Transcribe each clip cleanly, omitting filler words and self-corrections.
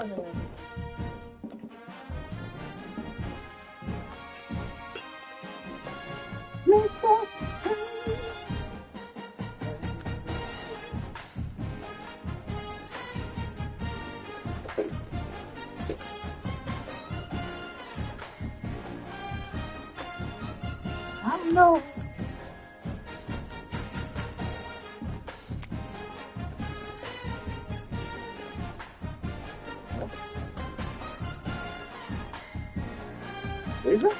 I don't know. Is it?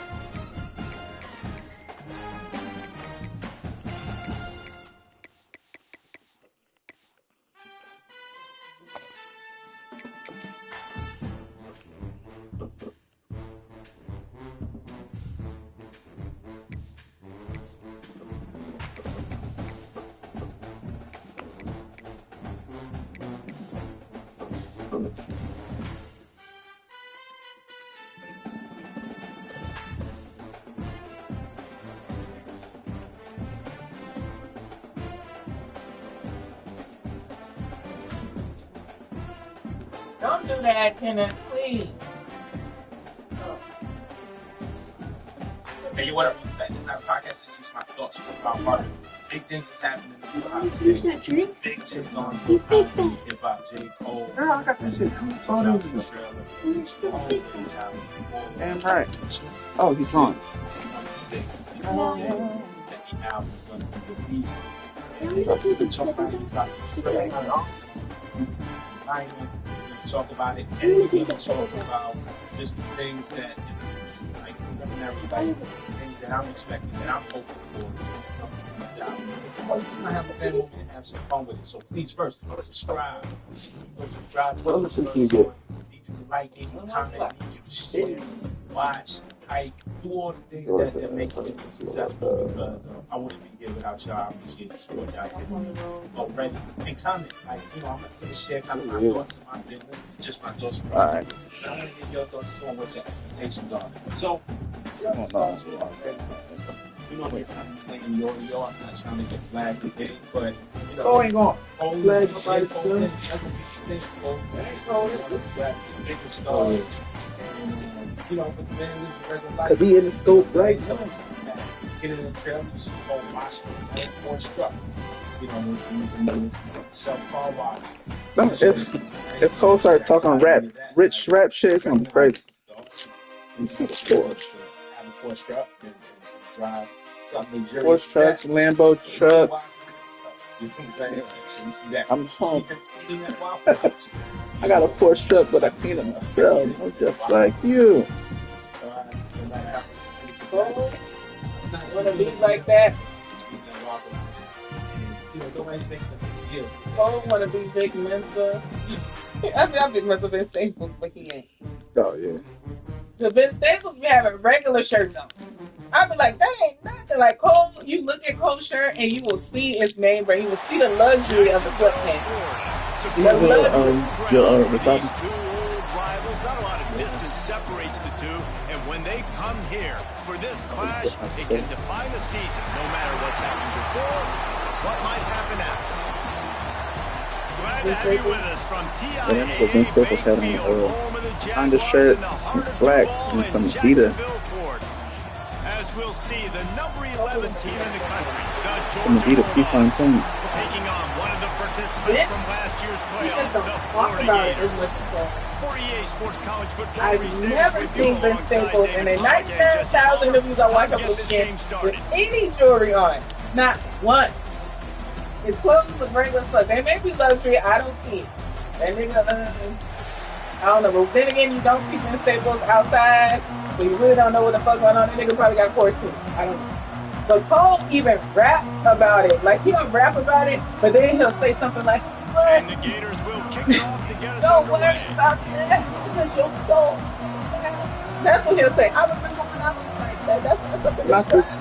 Don't do that, Kenneth, please. Hey, you want to in that podcast? It's just my thoughts about art. Big things is happening in the hip hop today. Big shit on hip hop. J. Cole. Girl, I got that shit. Damn right. Oh, he's on. 6. That the album is going to be released. And we talk about it. I ain't going to talk about it. And we're going to talk about just the things that, like, everybody, things that I'm expecting, that I'm hoping for. I have a family and have some fun with it. So please, first, subscribe. Subscribe to us. Need you to like, need you to comment, need you to share, watch, like, do all the things that make it successful, because I wouldn't be here without y'all. I appreciate the support y'all giving me already. And comment, like, you know, I'm going to share kind of my thoughts and my business, just my thoughts. All right. I want to hear your thoughts on what your expectations are. So, you know, we're trying to play in the audio. I'm not trying to get flagged today, but, you know, Going on. flag somebody's good. Because he in the scope, right? So, get in the trail, you see whole wash and horse truck. You know, self-car wash. If Cole started talking rich rap shit, it's gonna be crazy. Horse truck and drive Horse trucks, Lambo trucks. You know what I'm saying? So you see that. I'm home. I got a Porsche truck, but I clean it myself. I'm just like you. Want to be like that? Oh, want to be Big Mensa? I mean, I'm Big Mensa Ben Staples, but he ain't. Oh, yeah. The Ben Staples be having regular shirts on. I be like, that ain't nothing. Like Cole, you look at Cole's shirt and you will see its name, but you will see the luxury of the sweatpants. The luxury. These two old rivals, not a lot of distance separates the two, and when they come here for this clash, it can define a season, no matter what's happened before, what might happen after. Glad to have you with us from TIAA. So Ben Staples had on undershirt, some slacks, and some Adidas. As we'll see, the number 11 team in the country, some Adidas P-Fontaine. taking on one of the participants from last year's playoff, the Florida Gators. 48 Sports College Football. I've never seen Ben Staples in a 99,000 interviews I watch over the weekend with any jewelry on. Not one. His clothes look regular stuff. They may be luxury. I don't see it. That nigga, I don't know. But then again, you don't see Ben Staples outside, so you really don't know what the fuck going on. That nigga probably got 14. I don't know. But Cole even raps about it. Like, he don't rap about it, but then he'll say something like, what? And the Gators will kick it off to get us Don't underway. worry about that, because your soul. That's what he'll say. I remember when I was like that. That's something Not this.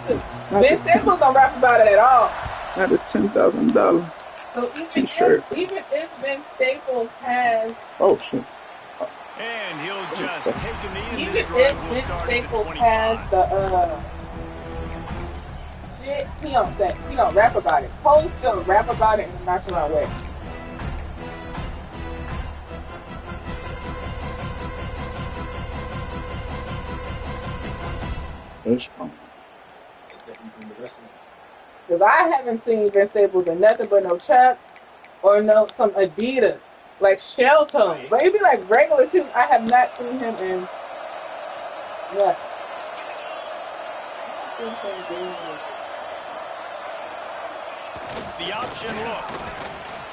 Ben Staples don't rap about it at all. Not this $10,000 So T-shirt. Even if Ben Staples has, Oh, shit. And he'll just take a knee in even this if drive. We'll Ben start at Staples the has 25. the shit, he don't rap about it. Cole still rap about it in a nonchalant way. Fish bone. Because I haven't seen Vince Staples in nothing but no Chucks or some Adidas, like shell tones. Like it'd be like regular shoes. I have not seen him in. Yeah. The option look.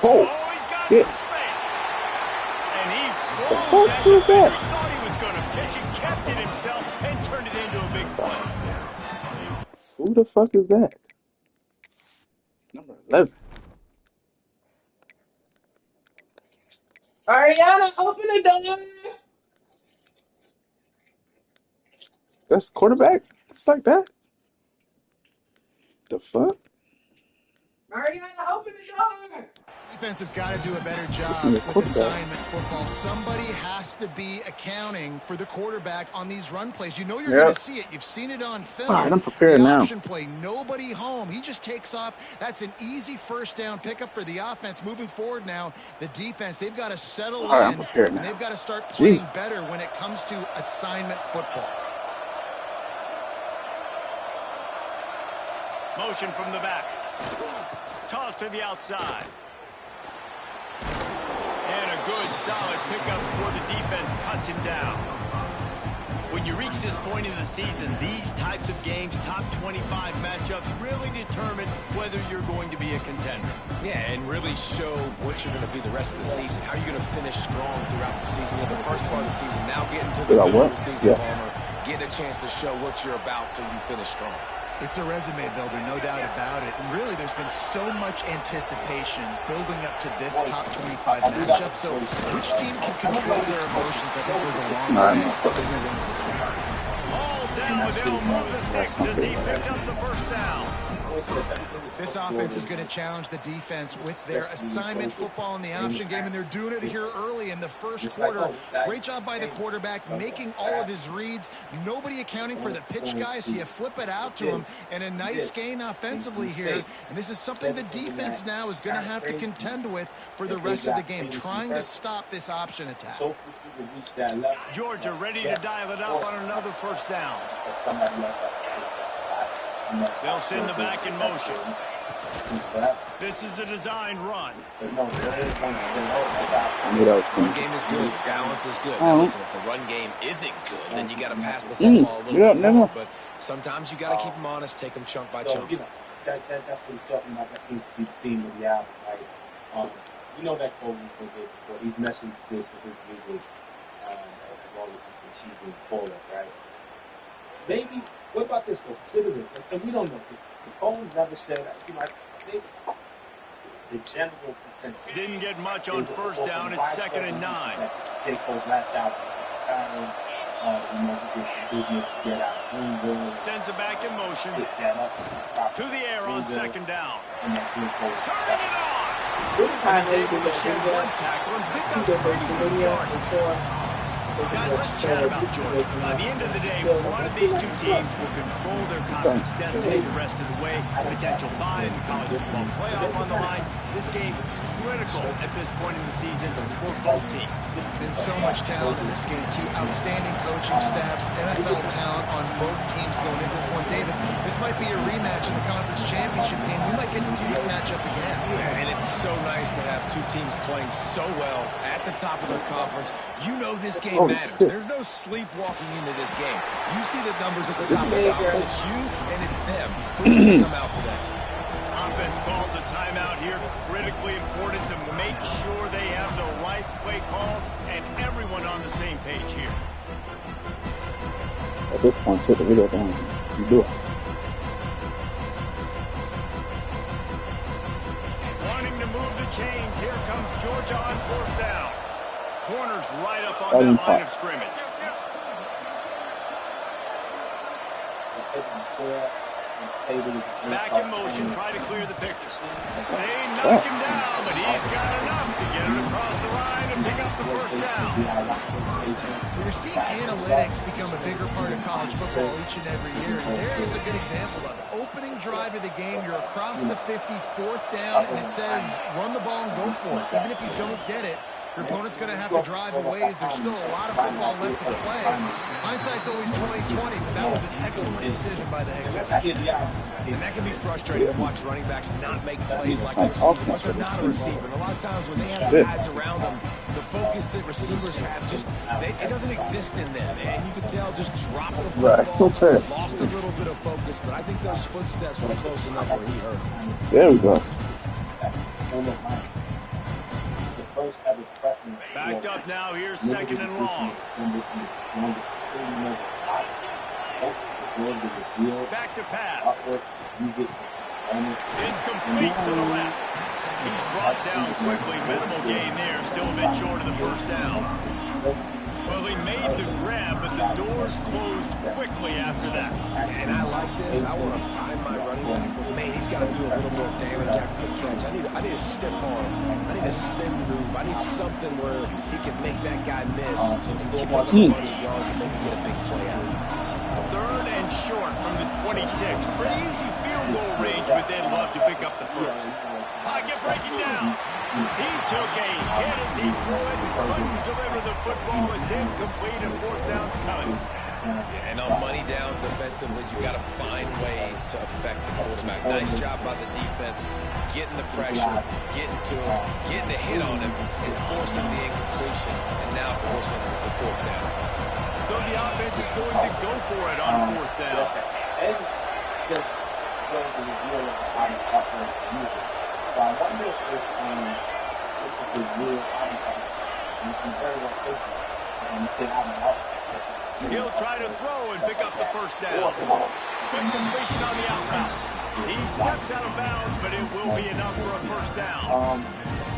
Oh, He's got shit. some space. And he The flows fuck that was defender. that? He thought he was going to pitch and kept it himself and turned it into a big play. Who the fuck is that? Number 11. Ariana, open the door. That's quarterback? It's like that? The fuck? Ariana, open the door. Defense has got to do a better job Listen to the with quarterback. assignment football. Somebody has to be accounting for the quarterback on these run plays. You know you're Yep. going to see it. You've seen it on film. All right, I'm prepared the now. option play, nobody home. He just takes off. That's an easy first down pickup for the offense. Moving forward now, the defense, they've got to settle All right, I'm in, prepared and now. they've got to start playing Jesus. better when it comes to assignment football. Motion from the back. Toss to the outside. And a good, solid pickup before the defense cuts him down. When you reach this point in the season, these types of games, top 25 matchups, really determine whether you're going to be a contender. Yeah, and really show what you're going to be the rest of the season. How are you going to finish strong throughout the season? You know, the first part of the season, now getting to the middle of the season, Palmer, getting a chance to show what you're about so you can finish strong. It's a resume builder, no doubt about it. And really, there's been so much anticipation building up to this top 25 matchup. So which team can control their emotions, I think, goes a long way to wins this one. All down with him, move the sticks as he picks up the first down. This offense is going to challenge the defense with their assignment football in the option game, and they're doing it here early in the first quarter. Great job by the quarterback making all of his reads. Nobody accounting for the pitch guy, so you flip it out to him, and a nice gain offensively here. And this is something the defense now is going to have to contend with for the rest of the game, trying to stop this option attack. Georgia ready to dial it up on another first down. They'll send the back in motion. This is a design run. I knew that was Run coming. game is good. Balance is good. Now, listen, if the run game isn't good, then you got to pass the football a little bit more. But sometimes you got to keep them honest, take them chunk by chunk. You know, that's what he's talking about. That seems to be the theme of the album, right? You know that quote we did before. He's messaged this to his music as long as he can season forward, right? Maybe, what about this though? Consider this, and we don't know this. The poem never said, you know, I think the general consensus Didn't get much on first down. It's 2nd and 9. That this is J. Cole's last album. Retiring, you know, he did some business to get out of Dreamville. Sends it back in motion. Pick that up. To the air on 2nd down. And that J. Cole. Turning it on. And he's able to shed one tackle and pick up 30 yards. Guys, let's chat about Georgia. By the end of the day, one of these two teams will control their conference destiny the rest of the way. Potential bye in the college football playoff on the line. This game critical at this point in the season for both teams. Been so much talent in this game, too. Outstanding coaching staffs, NFL talent on both teams going into this one. David, this might be a rematch in the conference championship game. We might get to see this matchup again. Yeah, and it's so nice to have two teams playing so well at the top of their conference. You know this game matters. Shit. There's no sleepwalking into this game. You see the numbers at the top of the conference. It's you and it's them who can come out today. Offense calls a timeout here. Critically important to make sure they have the right play call and everyone on the same page here. At this point, take the video down. You do it. Wanting to move the chains. Here comes Georgia on 4th down. Corners right up on that line of scrimmage. Back in motion, try to clear the picture. They knock him down, but he's got enough to get him across the line and pick up the first down. We're seeing analytics become a bigger part of college football each and every year, and there is a good example of it. Opening drive of the game, you're across the 50, 4th down, and it says run the ball and go for it. Even if you don't get it, Your opponent's going to have to drive a ways. There's still a lot of football left to play. Hindsight's always 20/20, but that was an excellent decision by the head coach. And that can be frustrating to watch running backs not make plays like receivers, but they're not a receiver. And a lot of times when they have guys around them, the focus that receivers have it doesn't exist in them. And you can tell just dropped the football, lost a little bit of focus, but I think those footsteps were close enough where he heard them. There we go. Backed up now, here's second and long. Back to pass. Incomplete to the left. He's brought down quickly. Minimal gain there. Still a bit short of the first down. Well, he made the grab, but the doors closed quickly after that. And I like this. I want to find my running back, but man, he's got to do a little more damage after the catch. I need a stiff arm. I need a spin move. I need something where he can make that guy miss and keep up a bunch of yards and maybe get a big play out of it. Third and short from the 26. Pretty easy field goal range, but they'd love to pick up the first. Pocket breaking down. He took a hit as he threw it and couldn't deliver the football. It's incomplete and fourth down's coming. Yeah, and on money down defensively, you got to find ways to affect the quarterback. Nice job by the defense, getting the pressure, getting to him, getting a hit on him, and forcing the incompletion, and now forcing the fourth down. So the offense is going to go for it on fourth down. So I wonder if this is the real you can very well take it and say he'll try to throw and pick up the first down. Good completion on the out route. He steps out of bounds, but it will be enough for a first down.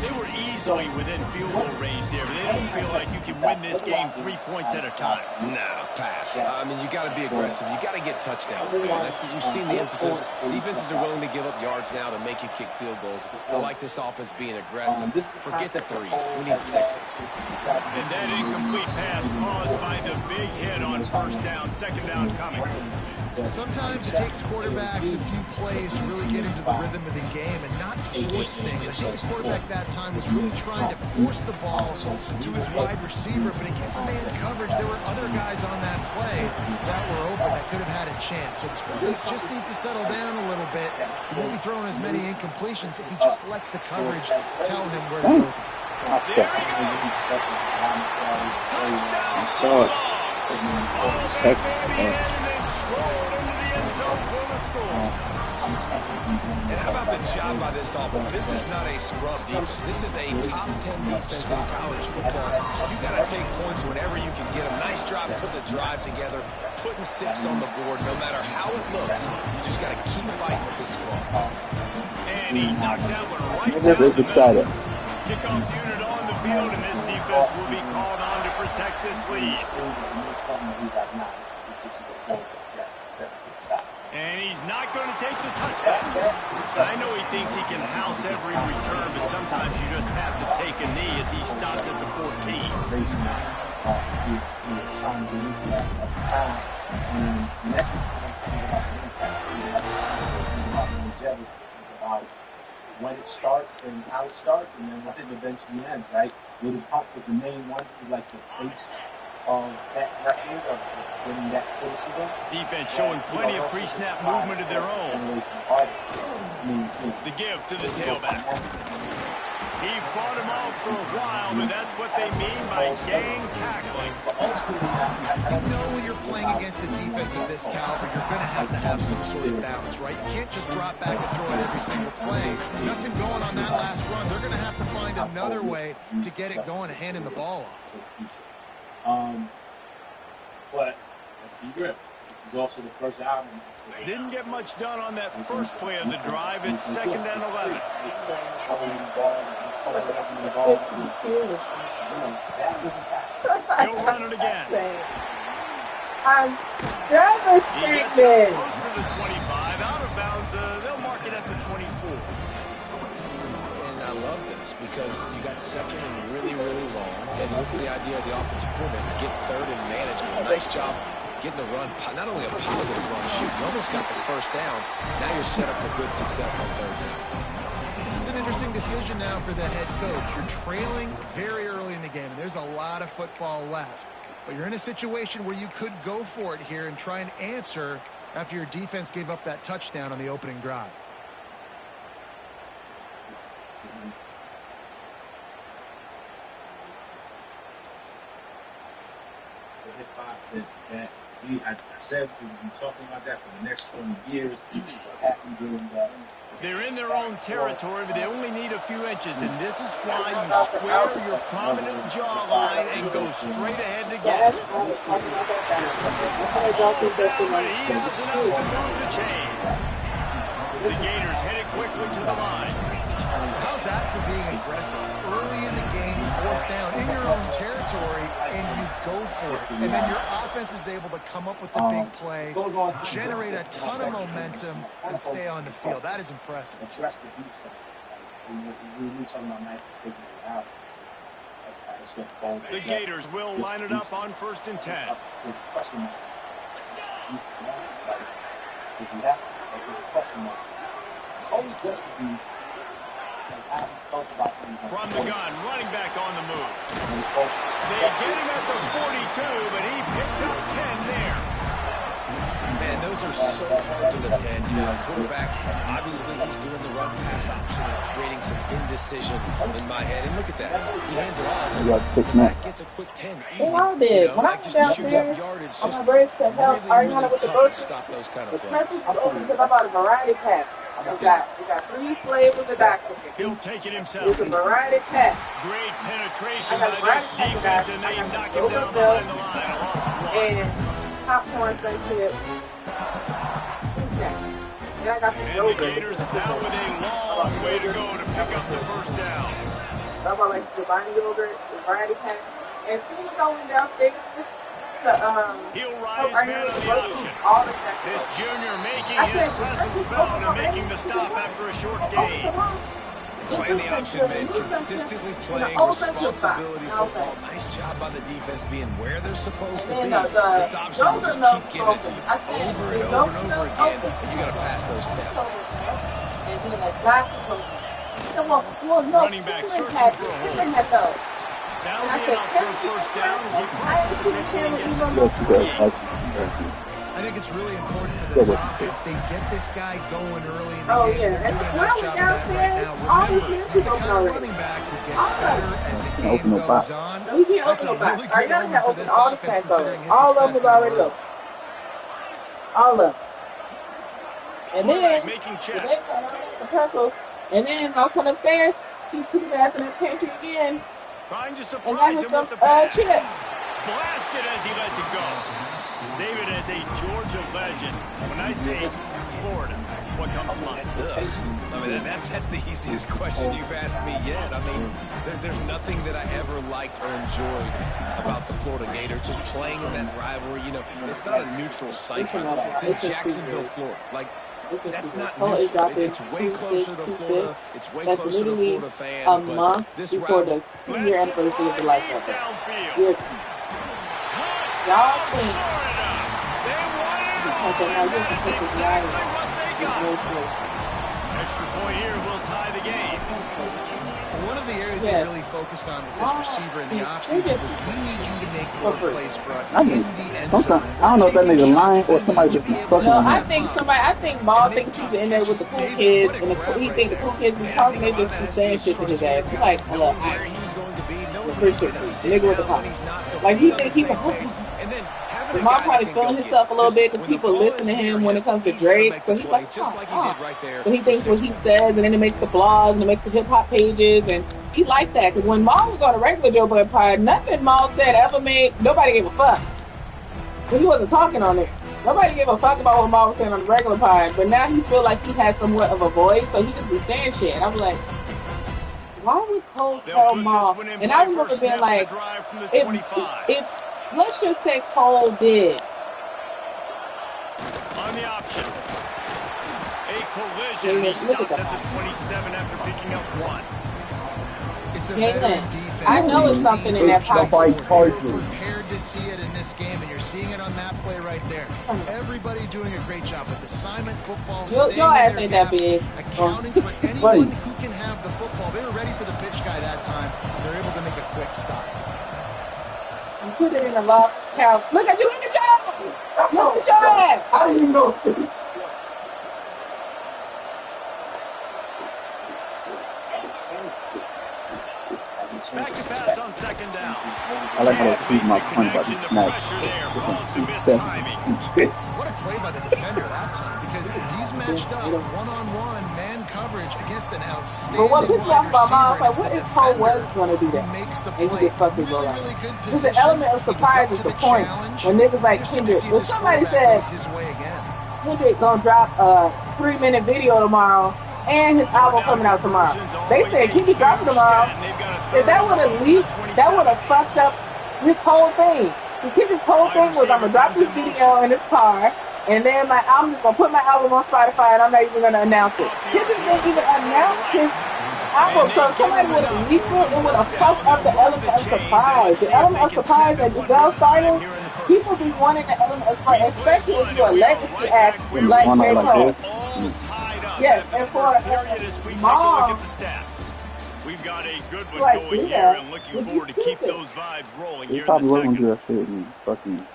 They were easily within field goal range there, but they don't feel like you can win this game 3 points at a time. No, pass. I mean, you got to be aggressive. You got to get touchdowns, man. You've seen the emphasis. Defenses are willing to give up yards now to make you kick field goals. I like this offense being aggressive. Forget the threes. We need sixes. And that incomplete pass caused by the big hit on first down. Second down coming. Sometimes it takes quarterbacks a few plays to really get into the rhythm of the game and not force things. I think the quarterback that time was really trying to force the ball to his wide receiver, but against man coverage, there were other guys on that play that were open that could have had a chance. So this quarterback just needs to settle down a little bit. He won't be throwing as many incompletions if he just lets the coverage tell him where to go. I saw it. And how about the job by this offense? This is not a scrub defense. This is a top 10 defense in college football. You got to take points whenever you can get them. Nice job putting the drive together, putting 6 on the board. No matter how it looks, you just got to keep fighting with this squad. And he knocked that one right down. This is exciting. Kickoff unit on the field, and this defense will be called on to protect this lead. And he's not going to take the touchback. I know he thinks he can house every return, but sometimes you just have to take a knee as he stopped at the 14. When it starts and how it starts, and then when it eventually ends, right? With the pump with the main one is like the face of that record of winning that criticism. Defense showing plenty of pre-snap movement of their own. The give to the tailback. He fought him off for a while, but that's what they mean by gang tackling. You know when you're playing against a defense of this caliber, you're going to have some sort of balance, right? You can't just drop back and throw it every single play. Nothing going on that last run. They're going to have to find another way to get it going and handing the ball off. But let's be real. This is also the first album. Didn't get much done on that first play of the drive. It's 2nd and 11. He'll run it again. I'm devastated. Close to the 25, out of bounds. They'll mark it at the 24. And I love this because you got second and really, really long. And what's the idea of the offensive coordinator? Get third and manageable. Nice job getting the run, not only a positive run, shoot, you almost got the first down. Now you're set up for good success on third down. This is an interesting decision now for the head coach. You're trailing very early in the game, and there's a lot of football left. But you're in a situation where you could go for it here and try and answer after your defense gave up that touchdown on the opening drive. I said we would be talking about that for the next 20 years. What happened during that? They're in their own territory, but they only need a few inches, and this is why you square your prominent jawline and go straight ahead to get it. But he has enough to move the chains. The Gators headed quickly to the line. How's that for being aggressive? Early in the game, 4th down, in your own territory, and you go for it. And then your offense is able to come up with the big play, generate a ton of momentum, and stay on the field. That is impressive. The Gators will line it up on 1st and 10. From the gun, running back on the move. They get him at the 42, but he picked up 10 there. Man, those are so hard to defend. You know, quarterback, obviously he's doing the run-pass option and creating some indecision in my head. And look at that. He hands it off. And that gets a quick 10. Easy. Well, I did. When I was downstairs on my break to help Ariana with the tough to stop those kind of the plays. pretzels was open because I bought a variety pack. We got 3 flavors of Dr. He'll take it himself. It's a variety pack. Great penetration by this defense, and they knock him down behind the line. A loss of 1. And popcorn friendship. And I got And the Gators now with a long way to go to pick up the 1st down. I bought like Chobani yogurt, the variety pack. And as soon as I went downstairs, he'll ride his man on the option. This junior making his presence felt and making the stop after a short gain. Playing the option, man, consistently playing responsibility football. Nice job by the defense being where they're supposed to be. This option will just keep giving it to you over and over and over again. You got to pass those tests. Running back searching for a hole. Now being out for a 1st down as he crosses the 50 and gets it to 48. I think it's really important for this offense. They get this guy going early in the game. Yeah. They're doing a nice job of that right now. Remember, he's the kind of running back who gets better as the game goes on. That's a really good omen for this offense considering his success in the league. All of them. And then, making checks. And then I was coming upstairs. He took his ass in the pantry again. Trying to surprise him with the pass. Blasted as he lets it go. David is a Georgia legend. When I say Florida, what comes to mind? I mean, that's the easiest question you've asked me yet. I mean, there's nothing that I ever liked or enjoyed about the Florida Gators. Just playing in that rivalry. You know, it's not a neutral site. It's in Jacksonville, Florida. Like, that's not neutral. It's way closer to Florida. It's way closer to Florida fans. A month before the 2-year anniversary of the life of it. Y'all think exactly what they got. Extra point here will tie the game. One of the areas they really focused on with this receiver in the offseason was we need you to make more plays for us in the end zone. I don't know if that nigga lying or somebody just fucking. No, I think Ball thinks he's in there with the cool kids, and he think the cool kids is talking. They just be saying shit to his ass. He's like, look, I appreciate you, nigga with the pop. Like he thinks he's a. Lamar probably feeling himself a little bit because people listen to him when it comes to Drake. So he's like, but he thinks what he says, and then it makes the blogs and it makes the hip hop pages, and he likes that. Because when Maul was on a regular Joe Budden pod, nothing Maul said ever made nobody gave a fuck. Because he wasn't talking on it. Nobody gave a fuck about what Maul was saying on the regular pod, but now he feel like he has somewhat of a voice, so he just be saying shit. And I'm like, why would Cole tell Maul? And I remember being like, if let's just say Cole did. On the option. A collision. He stopped at the 27 after picking up 1. It's a Jalen, veteran defense. I know it's something in that Nobody pocket. called You're you. prepared to see it in this game, and you're seeing it on that play right there. Everybody doing a great job with assignment football, staying Your ass in their ain't that gaps, big. accounting for anyone who can have the football. They were ready for the pitch guy that time, and they're able to make a quick stop. You put it in a loft couch. Look at you, look at your ass. Look at your ass. How do you know? Back to pass on second down. I like how they prove my point about these snaps. Within 2 seconds. What a play by the defender that time, because he's matched up one-on-one man coverage against an outstanding But what pissed me off about mom, like, what if Cole was going going to do that? makes the And play. he just fucking go Really, out. really good Because the position. element of He was surprise up is to the point. challenge. When niggas like Interesting to Kendrick, see if this somebody quarterback said goes his way again. Kendrick gonna drop a 3-minute video tomorrow and his album coming out tomorrow, they said Kendrick dropping tomorrow. If that would have leaked, that would have fucked up his whole thing. Because Kendrick's whole thing was, I'm gonna drop this video in this car, and then I'm just gonna put my album on Spotify, and I'm not even gonna announce it. Kendrick didn't even announce his album, so if somebody would have leaked it, it would have fucked up the element of surprise. The element of surprise that Giselle started, people be wanting the element of surprise, especially if you're a legacy act like J. Cole. Yes, and for mom, we've got a good one like, going yeah, here, and looking forward to keep those vibes rolling They here in probably the wasn't second. gonna do that shit in fucking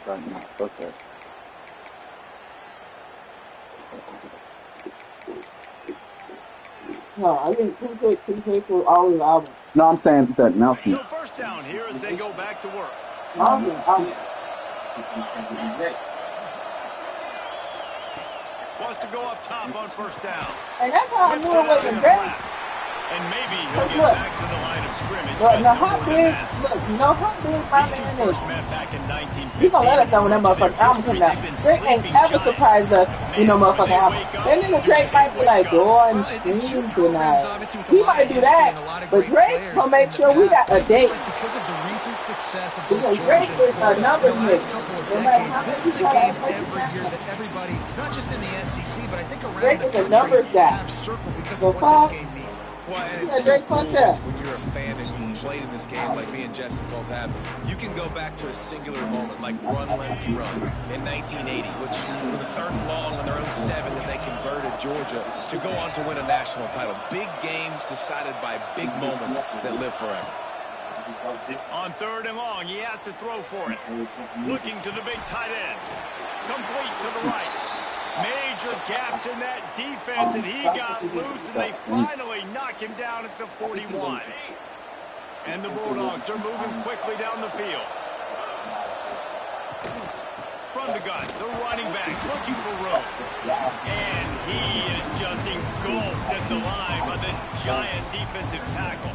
right now. Fuck that. no, I think P-Pick will always album. No, I'm saying that announcement. So first down here as they go back to work. Album. Wants to go up top on first down. And that's how I knew it wasn't Drake. And maybe he'll get Look. back to the line of scrimmage. Look, but now no how more than big, that. look, you know how big my These two man is. first met back in 1950. He gonna let us know when that motherfucking album comes out. Drake ain't ever surprised us with no motherfucking album. That nigga Drake might be like, doing streams tonight. He might do that, but Drake gonna make sure we got a date. Because of the recent success of Because both Drake Georgia is and a numbers the last nigga. couple of No matter decades, how this much is he a try game to make every it year that everybody, not just in the SEC, but I think around Drake the is a country, numbers guy. have circled because So of what fuck. this game means. Well, and Yeah, it's Drake so fucked cool up. when you're a fan and you played in this game like me and Jesse both have. You can go back to a singular moment like Run Lindsey Run in 1980, which was a third and long on their own 7 that they converted Georgia to go on to win a national title. Big games decided by big moments that live forever. On third and long, he has to throw for it. Looking to the big tight end. Complete to the right. Major gaps in that defense, and he got loose, and they finally knock him down at the 41. And the Bulldogs are moving quickly down the field. From the gun, the running back looking for room. And he is just engulfed at the line by this giant defensive tackle.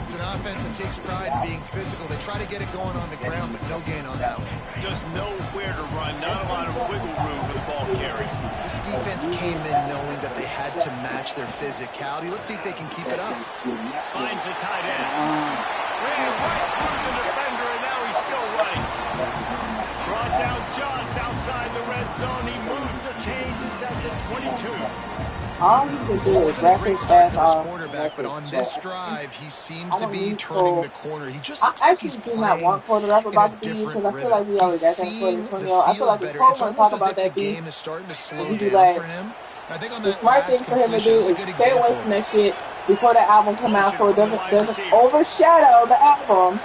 It's an offense that takes pride in being physical. They try to get it going on the ground, but no gain on that one. Just nowhere to run, not a lot of wiggle room for the ball carries. This defense came in knowing that they had to match their physicality. Let's see if they can keep it up. Finds a tight end. Ran right through the defender, and now he's still running. Brought down just outside the red zone. He moves the chains. It's at the 22. All he can do is Wasn't a wrap great his start ass for this off. quarterback, but on this drive, he seems to be need turning Cole. the corner. He just I looks like he's actually do not want Cole to rap in a about the beat different because I feel rhythm. like we already He's got that seeing for the 20 I feel field like if better. Cole It's want to almost talk as about if the that beat, game is starting to slow he'd be down like, for him. I think on the that smart thing last for him to completion do was a is good stay away example. from that shit before the album come out so it doesn't overshadow the album.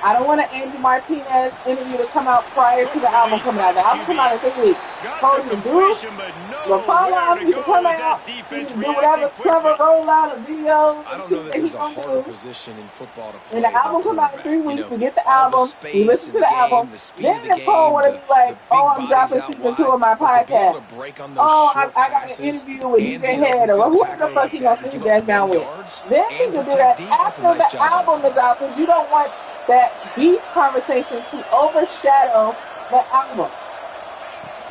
I don't want an Angie Martinez interview to come out prior to the album coming out. The album come out in 3 weeks. Cole can do the Paul album, he can come out, he can do whatever clever rollout of videos I and don't know shit that that he's there's a gonna harder do. position in football to play. And the album than come out in 3 quarterback. weeks, You know, we get the all the album, space we listen in to the game, album. the speed Then of the if Cole game, wanna be like, the oh, big I'm dropping bodies out season 2 of wide, my but to be able podcast. to break on those Oh, short I got an passes interview with and DJ be an Head or open whoever tackler the fuck like he gonna that, sit give his up ass down no with. yards Then he and can do protect that D. That's a after nice the job by album him. is out because you don't want that beat conversation to overshadow the album.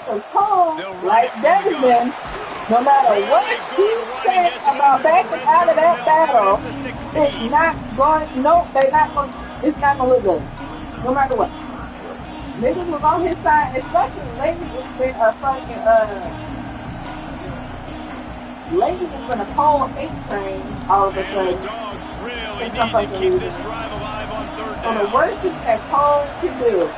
So Cole, like Desmond, no matter what he says about backing out of that battle, it's not going. No, they're not going. It's not going to look good, no matter what. Niggas was on his side, especially ladies has been a fucking ladies has been a Cole hate train all of a sudden. for some fucking reason. So the worst thing that Cole can do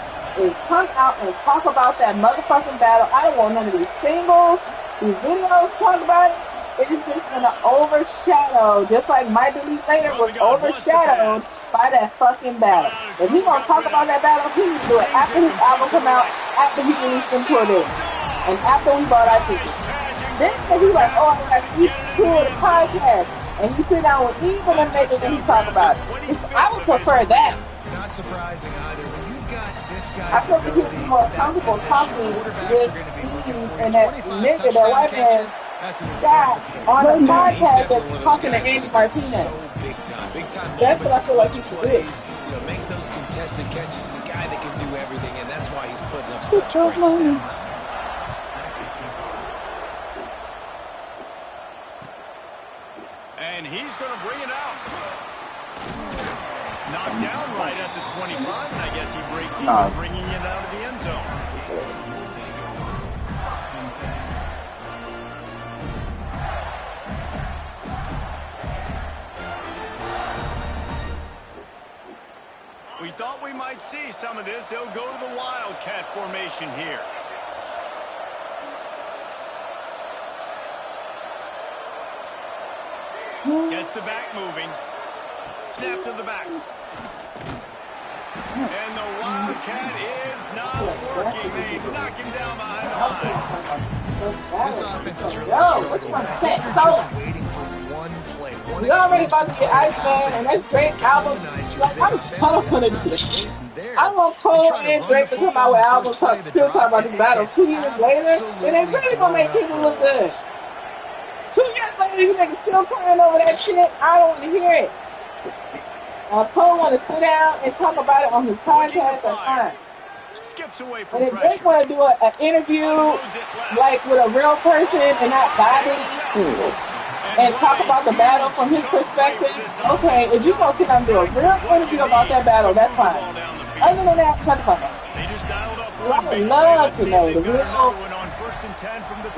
is come out and talk about that motherfucking battle. I don't want none of these singles, these videos, talk about it. It's just gonna overshadow, just like My Delete Later was overshadowed by that fucking battle. If he gonna talk about that battle, he needs to do it after his album come out, after he released them tour dates, and after we bought our tickets. Then if he like, oh, I got season 2 of the podcast, and he sit down with Eve and them niggas and he talk about it. I would prefer that. Not surprising either. When you've got this guy, I feel like he'd be more comfortable talking with Eve and that nigga, that white man, got on a podcast that's talking to Andy Martinez. That's what I feel like he should do. Makes those contested catches. He's a guy that can do everything, and that's why he's putting up such great stats. And he's going to bring it out. Knocked down right at the 25, and I guess he breaks even, bringing it out of the end zone. We thought we might see some of this. They'll go to the Wildcat formation here. Gets the back moving. Snap to the back. And the Wildcat is not working. They knock him down behind the line. This offense is really what you want to say? just waiting for one play. We already about to get Iceman and that Drake album. Like, I don't want to do this. I want Cole and Drake to come out with albums, still talk about this battle 2 years later, and they really gonna make people look good. 2 years later, you niggas still crying over that shit. I don't want to hear it. Cole want to sit down and talk about it on his podcast. That's fine. Skips away from and if Drake want to do an interview like with a real person and not Bobby, and talk about the battle from his perspective, okay. If you gonna sit down and do a real interview about that battle, that's fine. Other than that, shut the fuck up. I would love to know the real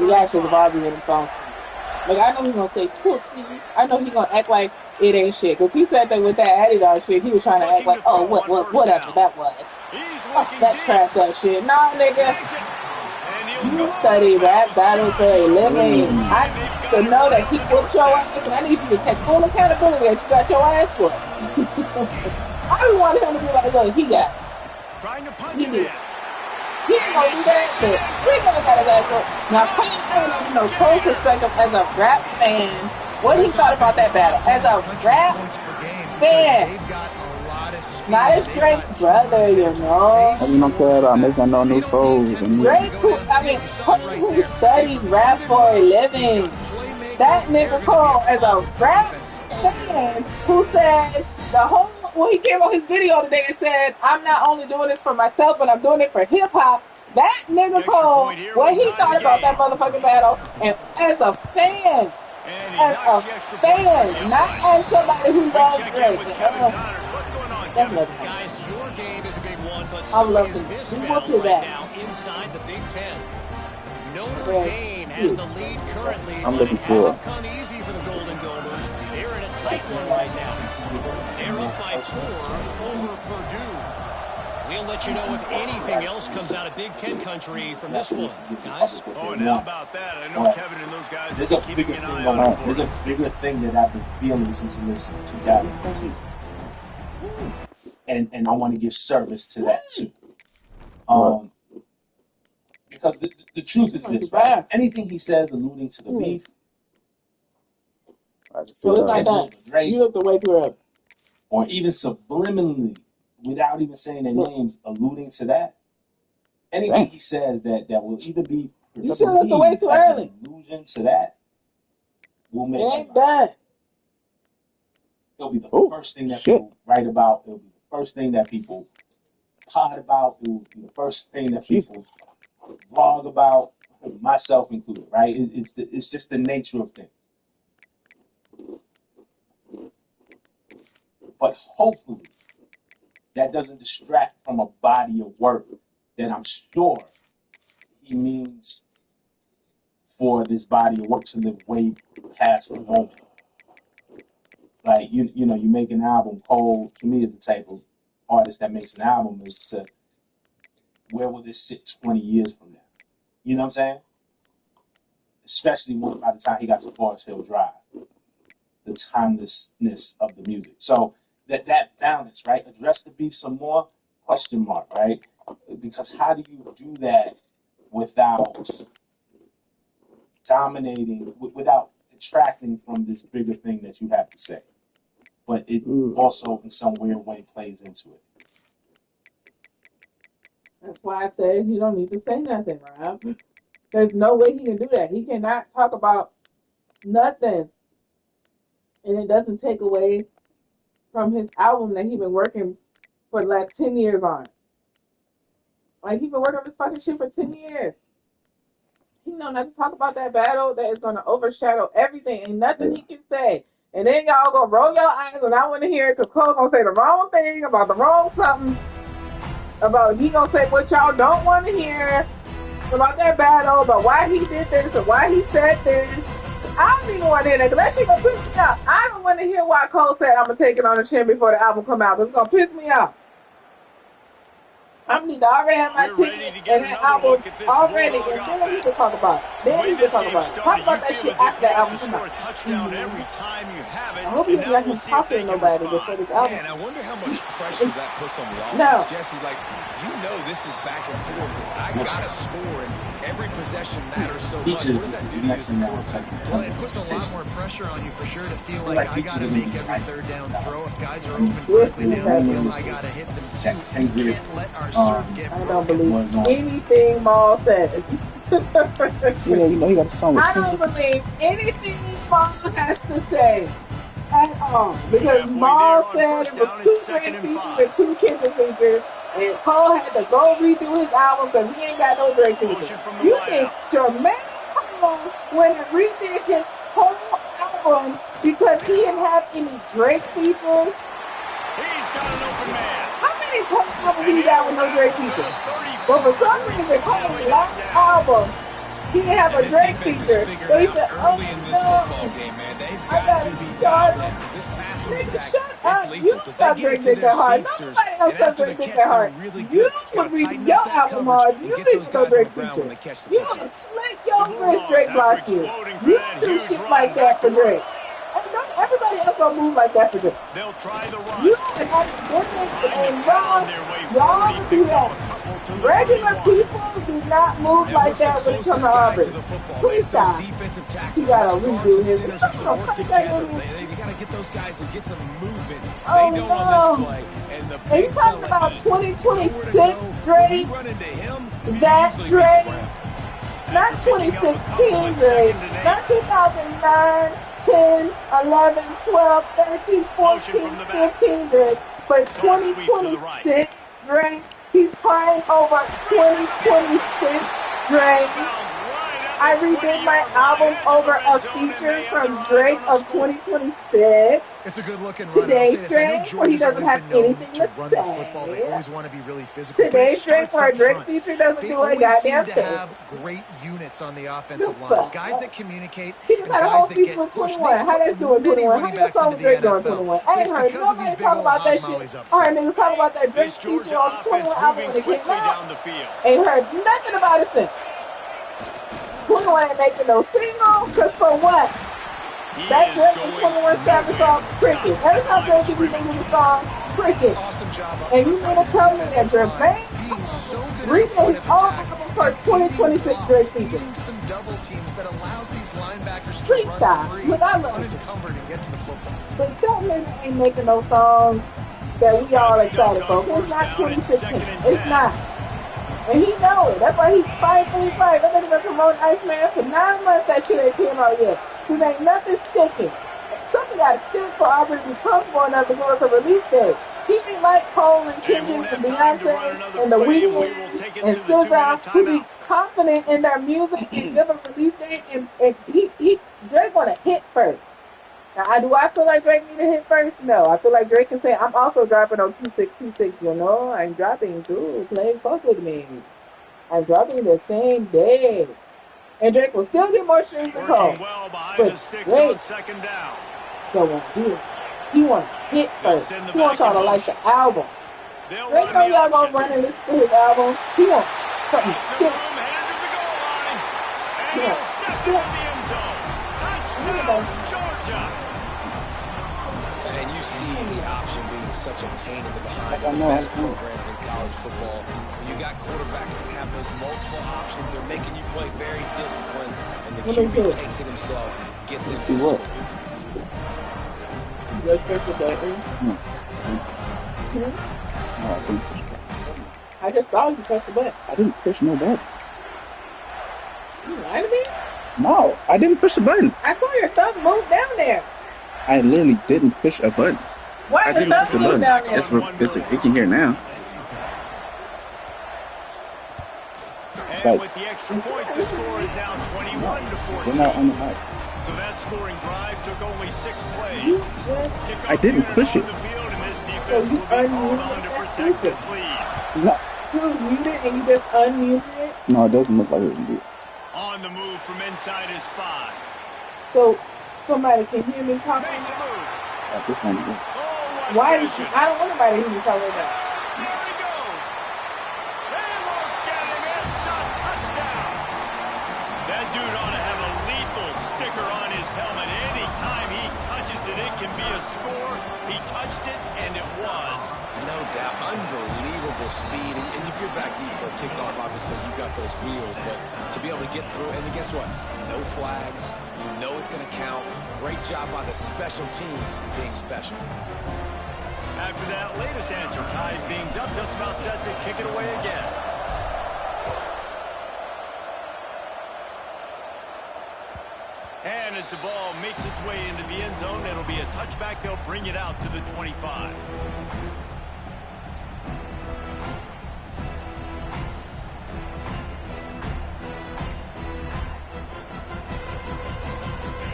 reaction to Bobby when he phone. Like, I know he's gonna say pussy. I know he's gonna act like it ain't shit. Because he said that with that Adidas shit, he was trying to act like, oh, whatever that was. Fuck that trash that shit. Nah, nigga. You study rap battles for a living. I need to know that he whooped your ass, and I need you to take full accountability that you got your ass whooped. I want him to be like, look, he got it. Trying to punch him in. He ain't gonna do that shit. We gonna got his ass whooped. Now, I don't even know Cole's perspective as a rap fan. What he thought about that battle as a rap fan. Not as Drake's brother, you know. I mean, don't care about making no new souls. Drake, who studies rap for a living. That nigga Cole as a rap fan who said the whole. Well, he came on his video today and said, I'm not only doing this for myself, but I'm doing it for hip-hop. That nigga told what he thought about that motherfucking battle. And as a fan, not as somebody who loves Drake. Guys, your game is a big one, but I love is him. this We battle will do right that. now inside the Big Ten. Notre Dame has the lead currently, I'm but looking it for hasn't come easy for the Golden Gophers. They're in a tight one right now. They're up by 4 over Purdue. We'll let you know if anything else comes out of Big Ten country from this one, guys. Oh, and how about that? I know Kevin and those guys are keeping an eye on it. There's a bigger thing that I've been feeling since this 2015. And I want to give service to that too. Because the truth is this, right? Anything he says alluding to the beef, So it's like that. You look the way through it. Or even subliminally, without even saying their names, alluding to that. Anything he says that will either be perceived as an allusion to that will make it ain't done. It'll be the first thing that people write about. It'll be the first thing that people pod about. It will be the first thing that people vlog about, myself included, right? It's just the nature of things. But hopefully, that doesn't distract from a body of work that I'm sure he means for this body of work to live way past the moment. Like, you know, you make an album. Cole, to me, is the type of artist that makes an album is to, where will this sit 20 years from now? You know what I'm saying? Especially when by the time he got to Forest Hill Drive, the timelessness of the music. So that balance, right? Address the beef some more, question mark, right? Because how do you do that without dominating, without detracting from this bigger thing that you have to say? But it also, in some weird way, plays into it. That's why I said you don't need to say nothing, Rob. There's no way he can do that. He cannot talk about nothing. And it doesn't take away from his album that he's been working for the last 10 years on. Like, he's been working on this fucking shit for 10 years. He know not to talk about that battle that is going to overshadow everything. Ain't nothing he can say. And then y'all gonna roll your eyes and I want to hear it because Cole gonna say the wrong thing about the wrong something. About he gonna say what y'all don't want to hear about that battle, about why he did this and why he said this. I don't even want to hear that because that shit gonna piss me off. I don't want to hear why Cole said I'm gonna take it on the chin before the album come out because it's gonna piss me off. I need to already have my ticket and that album already, and then we can talk about it. Then we can talk about it. Talk about that shit after the album comes out. I hope you didn't let him talk to nobody before this album. Man, I wonder how much pressure that puts on the offense, Jesse. Like, you know this is back and forth. I gotta score, and every possession matters so much. What does that do to you as a quarterback? Well, it puts a lot more pressure on you for sure to feel like I gotta make every third down throw. If guys are open vertically down the field, I gotta hit them too. We can't let our serve get I don't believe anything Maul says. Yeah, you know, he got a song with I don't believe anything Maul has to say at all. Because Maul said it was 2 great features and 2 Kendrick features. And Cole had to go redo his album because he ain't got no Drake features. You think Jermaine Cole went and redid his whole album because he didn't have any Drake features? He's got an open man. How many Cole albums he got with no Drake features? Well, for some reason, Cole's last album, he didn't have a Drake feature. So he said, oh no, I gotta start. Nigga, shut up. You suck Drake dick that hard. Nobody else suck Drake dick that hard. You would read your album hard. You need to go Drake feature. You would slick your wrist Drake block you. You do shit like that for Drake. Everybody else don't move like that for Drake. They'll try the run. You and Academics and y'all do that. Regular people do not move like that when it comes to Aubrey. Please stop. You gotta redo his. They gotta get those guys and get some movement. Oh, They don't on this play. And the you talking about 2026 Drake? That Drake? Not 2016 Drake. Not 2009, 10, 11, 12, 13, 14, 15 Drake. But 2026 Drake? He's crying over 2026 Drake. I redid my album over a feature from Drake of 2026. It's a good looking Today's Drake, where he doesn't have anything to say. They always want to be really physical. Today's Drake, where a Drake feature doesn't do a goddamn thing. They have great units on the offensive line. Guys that communicate He and just had a guys whole that beef get with pushed. 21. How that's doing 21? How your song Drake doing 21? I ain't heard nobody talk about that shit. I heard niggas talk about that Drake feature on the 21 album when it came out. Ain't heard nothing about it since. 21 ain't making no single, cause for what? That Drake and 21 Savage song, cricket. Every time Drake give you niggas a song, cricket. Awesome job. And you mean to tell me that Jermaine remade his own album for 2026 Drake feature? Some double teams that allows these linebackers to Please run stop. free, Look, I love it. unencumbered and get to the football. But that nigga ain't making no songs that we all excited for. It's not 2016. It's not. And he know it. That's why he's fighting. That nigga been promoting Iceman for 9 months. That shit ain't came out yet. Cause ain't nothing sticking. Something got to stick for Aubrey to be comfortable enough to give us a release date. He ain't like Cole and Kendrick and Beyonce and The Weeknd and SZA who be confident in their music and give a release date. And Drake want to hit first. Now, do I feel like Drake need to hit first? No. I feel like Drake can say, I'm also dropping on 2626. You know, I'm dropping too. Play fuck with me. I'm dropping the same day. And Drake will still get more streams than Cole. Well but the Drake on second down. don't want to do it. He wants to hit first. He wants y'all to like the album. They know y'all gonna run and listen to his album. He wants something to skip. He wants to skip. Georgia. And you see the option being such a pain in the behind of the best programs in college football. When you got quarterbacks that have those multiple options, they're making you play very disciplined, and the QB takes it himself, gets into the score. You guys press the button? No, I didn't push the button. I just saw you press the button. I didn't push no button. You lying to me? No, I didn't push the button. I saw your thumb move down there. I literally didn't push a button. Why I your didn't push thumb the move button. down there? You can hear now. And with the extra point, the score is now 21-14. We're not on the mic. So that scoring drive took only 6 plays. I didn't push it. So you unmuted it? That's stupid. No. You was muted and you just unmuted it? No, it doesn't look like it would be. On the move from inside his 5. So somebody can hear me talking? Makes a move. This might be good. Oh, Why did you? I don't want nobody to hear me talking about. There he goes. They won't get him. It's a touchdown. That dude ought to have a lethal sticker on his helmet. Anytime he touches it, it can be a score. He touched it, and it was. No doubt. Unbelievable speed. And if you're back deep for a kickoff, obviously you've got those wheels. But to be able to get through, and guess what? No flags. You know it's going to count. Great job by the special teams being special. After that latest answer, tied things up, just about set to kick it away again. And as the ball makes its way into the end zone, it'll be a touchback. They'll bring it out to the 25.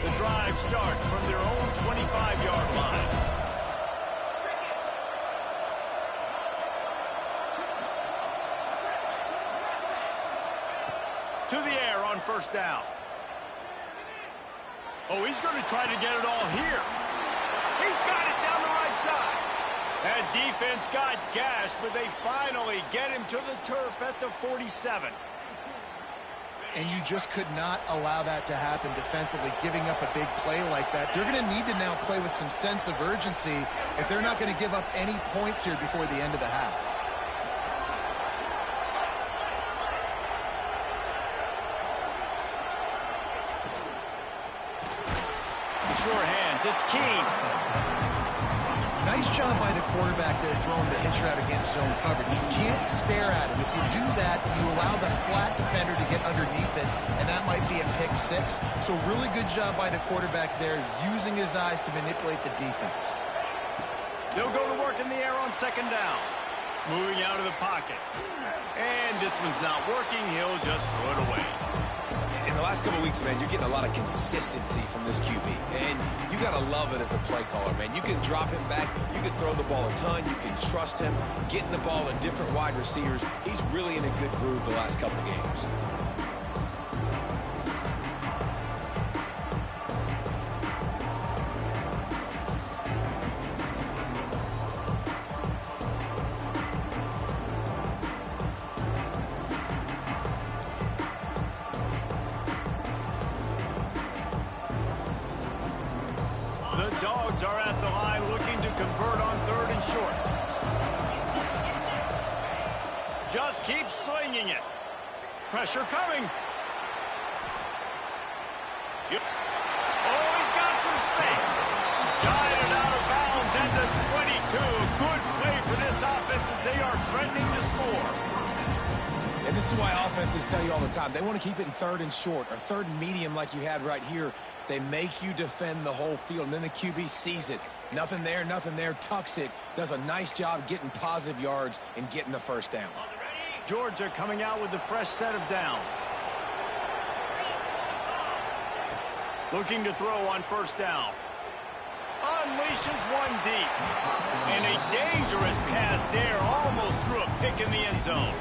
The drive starts from their own 25-yard line. To the air on first down. Oh, he's going to try to get it all here. He's got it down the right side. That defense got gashed, but they finally get him to the turf at the 47. And you just could not allow that to happen defensively, giving up a big play like that. They're going to need to now play with some sense of urgency if they're not going to give up any points here before the end of the half. Sure hands, it's Keene. Nice job by the quarterback there throwing the hitch route against zone coverage. You can't stare at him. If you do that, you allow the flat defender to get underneath it, and that might be a pick 6. So really good job by the quarterback there, using his eyes to manipulate the defense. They'll go to work in the air on second down. Moving out of the pocket. And this one's not working. He'll just throw it away. In the last couple of weeks, man, you're getting a lot of consistency from this QB. And you got to love it as a play caller, man. You can drop him back. You can throw the ball a ton. You can trust him. Getting the ball to different wide receivers. He's really in a good groove the last couple games. Are at the line looking to convert on 3rd and short. Just keep slinging it. Pressure coming. Yep. Oh, he's got some space. Guided out of bounds at the 22. Good play for this offense as they are threatening to score. And this is why offenses tell you all the time, they want to keep it in 3rd and short or 3rd and medium like you had right here. They make you defend the whole field, and then the QB sees it. Nothing there, tucks it, does a nice job getting positive yards and getting the first down. Georgia coming out with a fresh set of downs. Looking to throw on first down. Unleashes one deep. And a dangerous pass there, almost threw a pick in the end zone.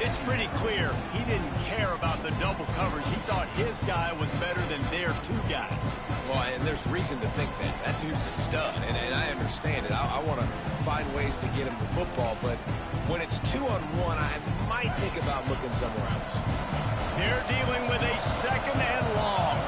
It's pretty clear he didn't care about the double coverage. He thought his guy was better than their two guys. Well, and there's reason to think that. That dude's a stud, and I understand it. I want to find ways to get him the football, but when it's 2-on-1, I might think about looking somewhere else. They're dealing with a 2nd and long.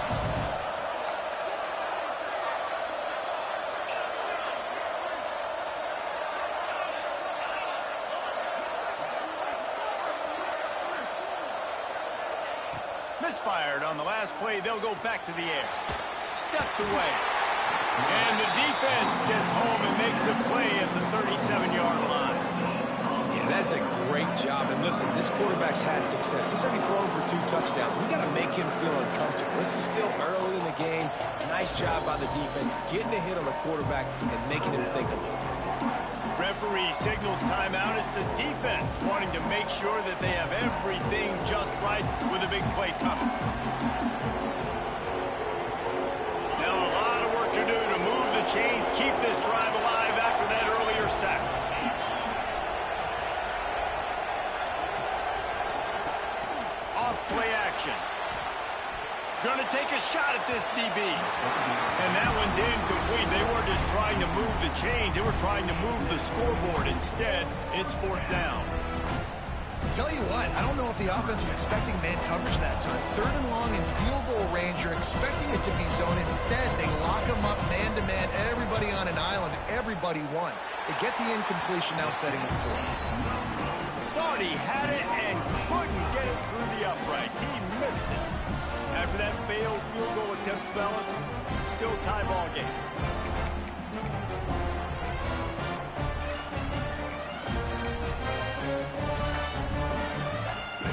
Misfired on the last play. They'll go back to the air. Steps away. And the defense gets home and makes a play at the 37-yard line. Yeah, that's a great job. And listen, this quarterback's had success. He's already thrown for 2 touchdowns. We got to make him feel uncomfortable. This is still early in the game. Nice job by the defense, getting a hit on the quarterback and making him think a little bit. Referee signals timeout. It's the defense wanting to make sure that they have everything just right with a big play coming. Now a lot of work to do to move the chains, keep this drive alive after that earlier sack. Off play action. Gonna take a shot at this DB. And that one's incomplete. They weren't just trying to move the chains. They were trying to move the scoreboard. Instead, it's 4th down. Tell you what, I don't know if the offense was expecting man coverage that time. 3rd and long in field goal range, you're expecting it to be zone. Instead, they lock them up man-to-man, everybody on an island, everybody won. They get the incompletion, now setting the 4th. Thought he had it and couldn't get it through the uprights. He missed it. After that failed field goal attempt, fellas, still tie ball game.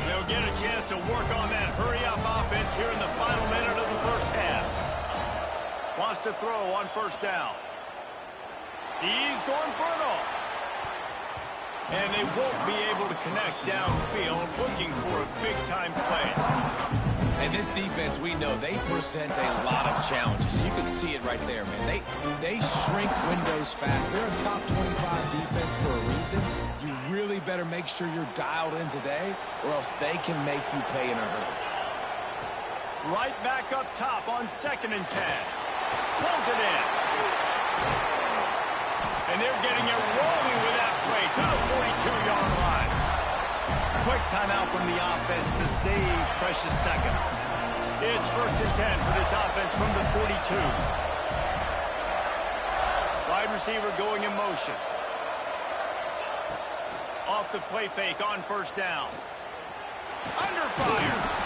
They'll get a chance to work on that hurry-up offense here in the final minute of the first half. Wants to throw on 1st down. He's going for it all. And they won't be able to connect downfield, looking for a big-time play. And this defense, we know, they present a lot of challenges. And you can see it right there, man. They shrink windows fast. They're a top 25 defense for a reason. You really better make sure you're dialed in today, or else they can make you pay in a hurry. Right back up top on 2nd and 10. Pulls it in. And they're getting it rolling with that play to the 42-yard line. Quick timeout from the offense to save precious seconds. It's 1st and 10 for this offense from the 42. Wide receiver going in motion. Off the play fake on 1st down. Under fire.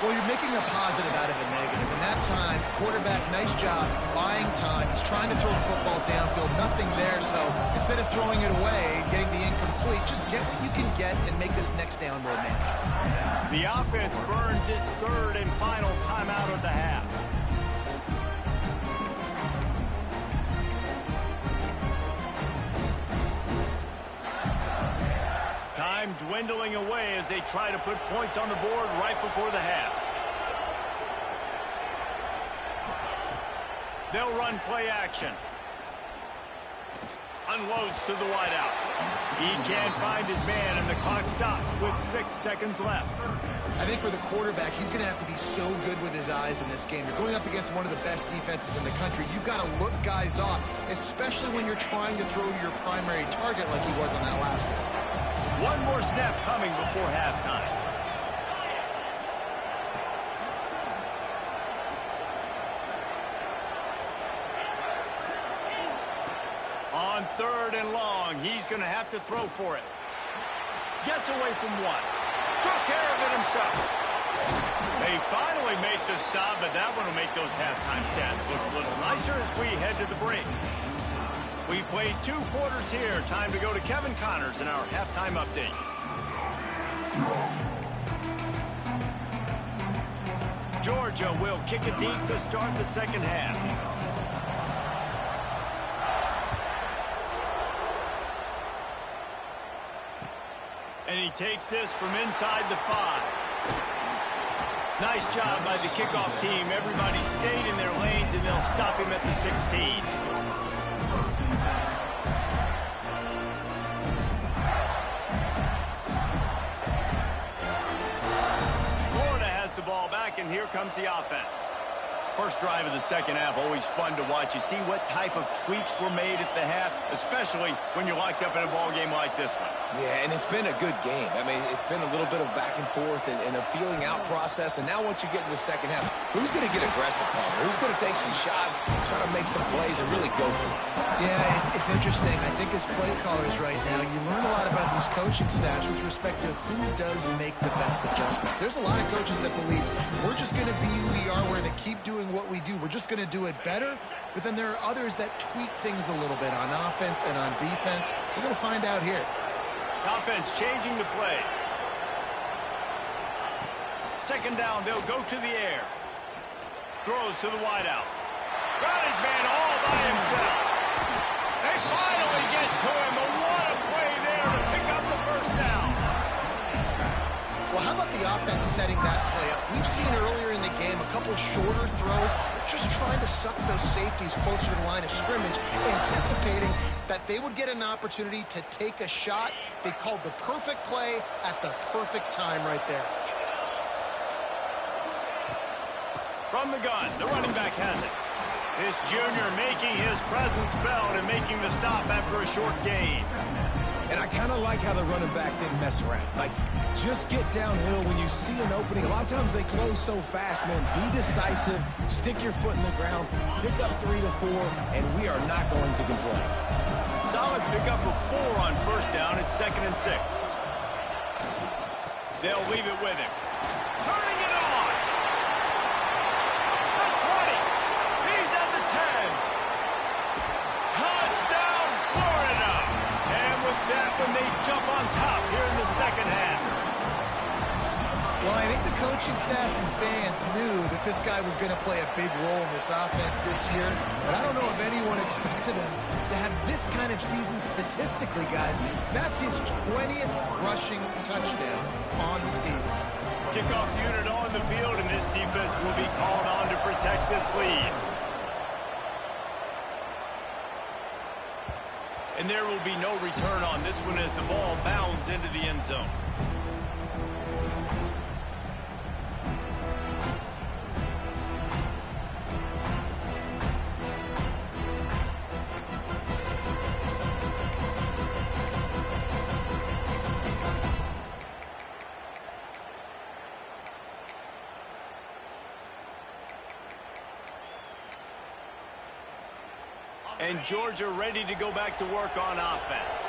Well, you're making a positive out of a negative. In that time, quarterback, nice job, buying time. He's trying to throw the football downfield, nothing there. So instead of throwing it away, getting the incomplete, just get what you can get and make this next down more manageable. The offense burns its 3rd and final timeout of the half. Time dwindling away as they try to put points on the board right before the half. They'll run play action. Unloads to the wideout. He can't find his man, and the clock stops with 6 seconds left. I think for the quarterback, he's going to have to be so good with his eyes in this game. You're going up against one of the best defenses in the country. You've got to look guys off, especially when you're trying to throw to your primary target like he was on that last one. One more snap coming before halftime. On 3rd and long, he's going to have to throw for it. Gets away from one. Took care of it himself. They finally make the stop, but that one will make those halftime stats look a little nicer as we head to the break. We played 2 quarters here. Time to go to Kevin Connors in our halftime update. Georgia will kick it deep to start the second half. And he takes this from inside the 5. Nice job by the kickoff team. Everybody stayed in their lanes, and they'll stop him at the 16. comes the offense. First drive of the second half, always fun to watch. You see what type of tweaks were made at the half, especially when you're locked up in a ball game like this one. Yeah, and it's been a good game. I mean, it's been a little bit of back and forth and a feeling out process. And now once you get in the second half, who's going to get aggressive, Palmer? Who's going to take some shots, try to make some plays, and really go for it? Yeah, it's interesting. I think as play callers right now, you learn a lot about these coaching staffs with respect to who does make the best adjustments. There's a lot of coaches that believe we're just going to be who we are. We're going to keep doing what we do. We're just going to do it better. But then there are others that tweak things a little bit on offense and on defense. We're going to find out here. Offense changing the play. Second down, they'll go to the air. Throws to the wideout. Got his man all by himself. They finally get to him. But what a play there to pick up the first down. Well, how about the offense setting that play up? We've seen earlier in the game a couple shorter throws, just trying to suck those safeties closer to the line of scrimmage, anticipating that they would get an opportunity to take a shot. They called the perfect play at the perfect time right there. From the gun, the running back has it. This junior making his presence felt and making the stop after a short gain. And I kind of like how the running back didn't mess around. Like, just get downhill when you see an opening. A lot of times they close so fast, man. Be decisive, stick your foot in the ground, pick up 3 to 4, and we are not going to complain. Solid pickup of 4 on first down. It's 2nd and 6. They'll leave it with him. Turning it on. The 20. He's at the 10. Touchdown, Florida. And with that one, they jump on top here in the second half. Well, I think the coaching staff and fans knew that this guy was going to play a big role in this offense this year, but I don't know if anyone expected him to have this kind of season statistically, guys. That's his 20th rushing touchdown on the season. Kickoff unit on the field, and this defense will be called on to protect this lead. And there will be no return on this one as the ball bounds into the end zone. And Georgia ready to go back to work on offense.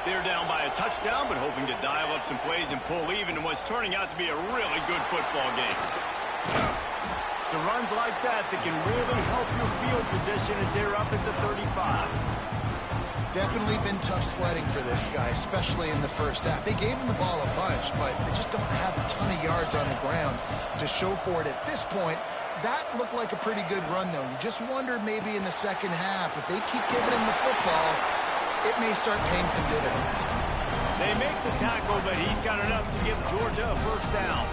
They're down by a touchdown, but hoping to dial up some plays and pull even in what's turning out to be a really good football game. So runs like that can really help your field position as they're up at the 35. Definitely been tough sledding for this guy, especially in the first half. They gave him the ball a bunch, but they just don't have a ton of yards on the ground to show for it at this point. That looked like a pretty good run, though. You just wonder maybe in the second half, if they keep giving him the football, it may start paying some dividends. They make the tackle, but he's got enough to give Georgia a first down.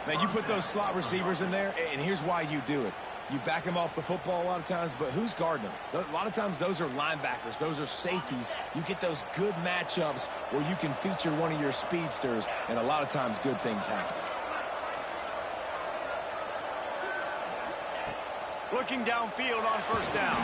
Now, you put those slot receivers in there, and here's why you do it. You back them off the football a lot of times, but who's guarding them? A lot of times those are linebackers. Those are safeties. You get those good matchups where you can feature one of your speedsters, and a lot of times good things happen. Looking downfield on first down.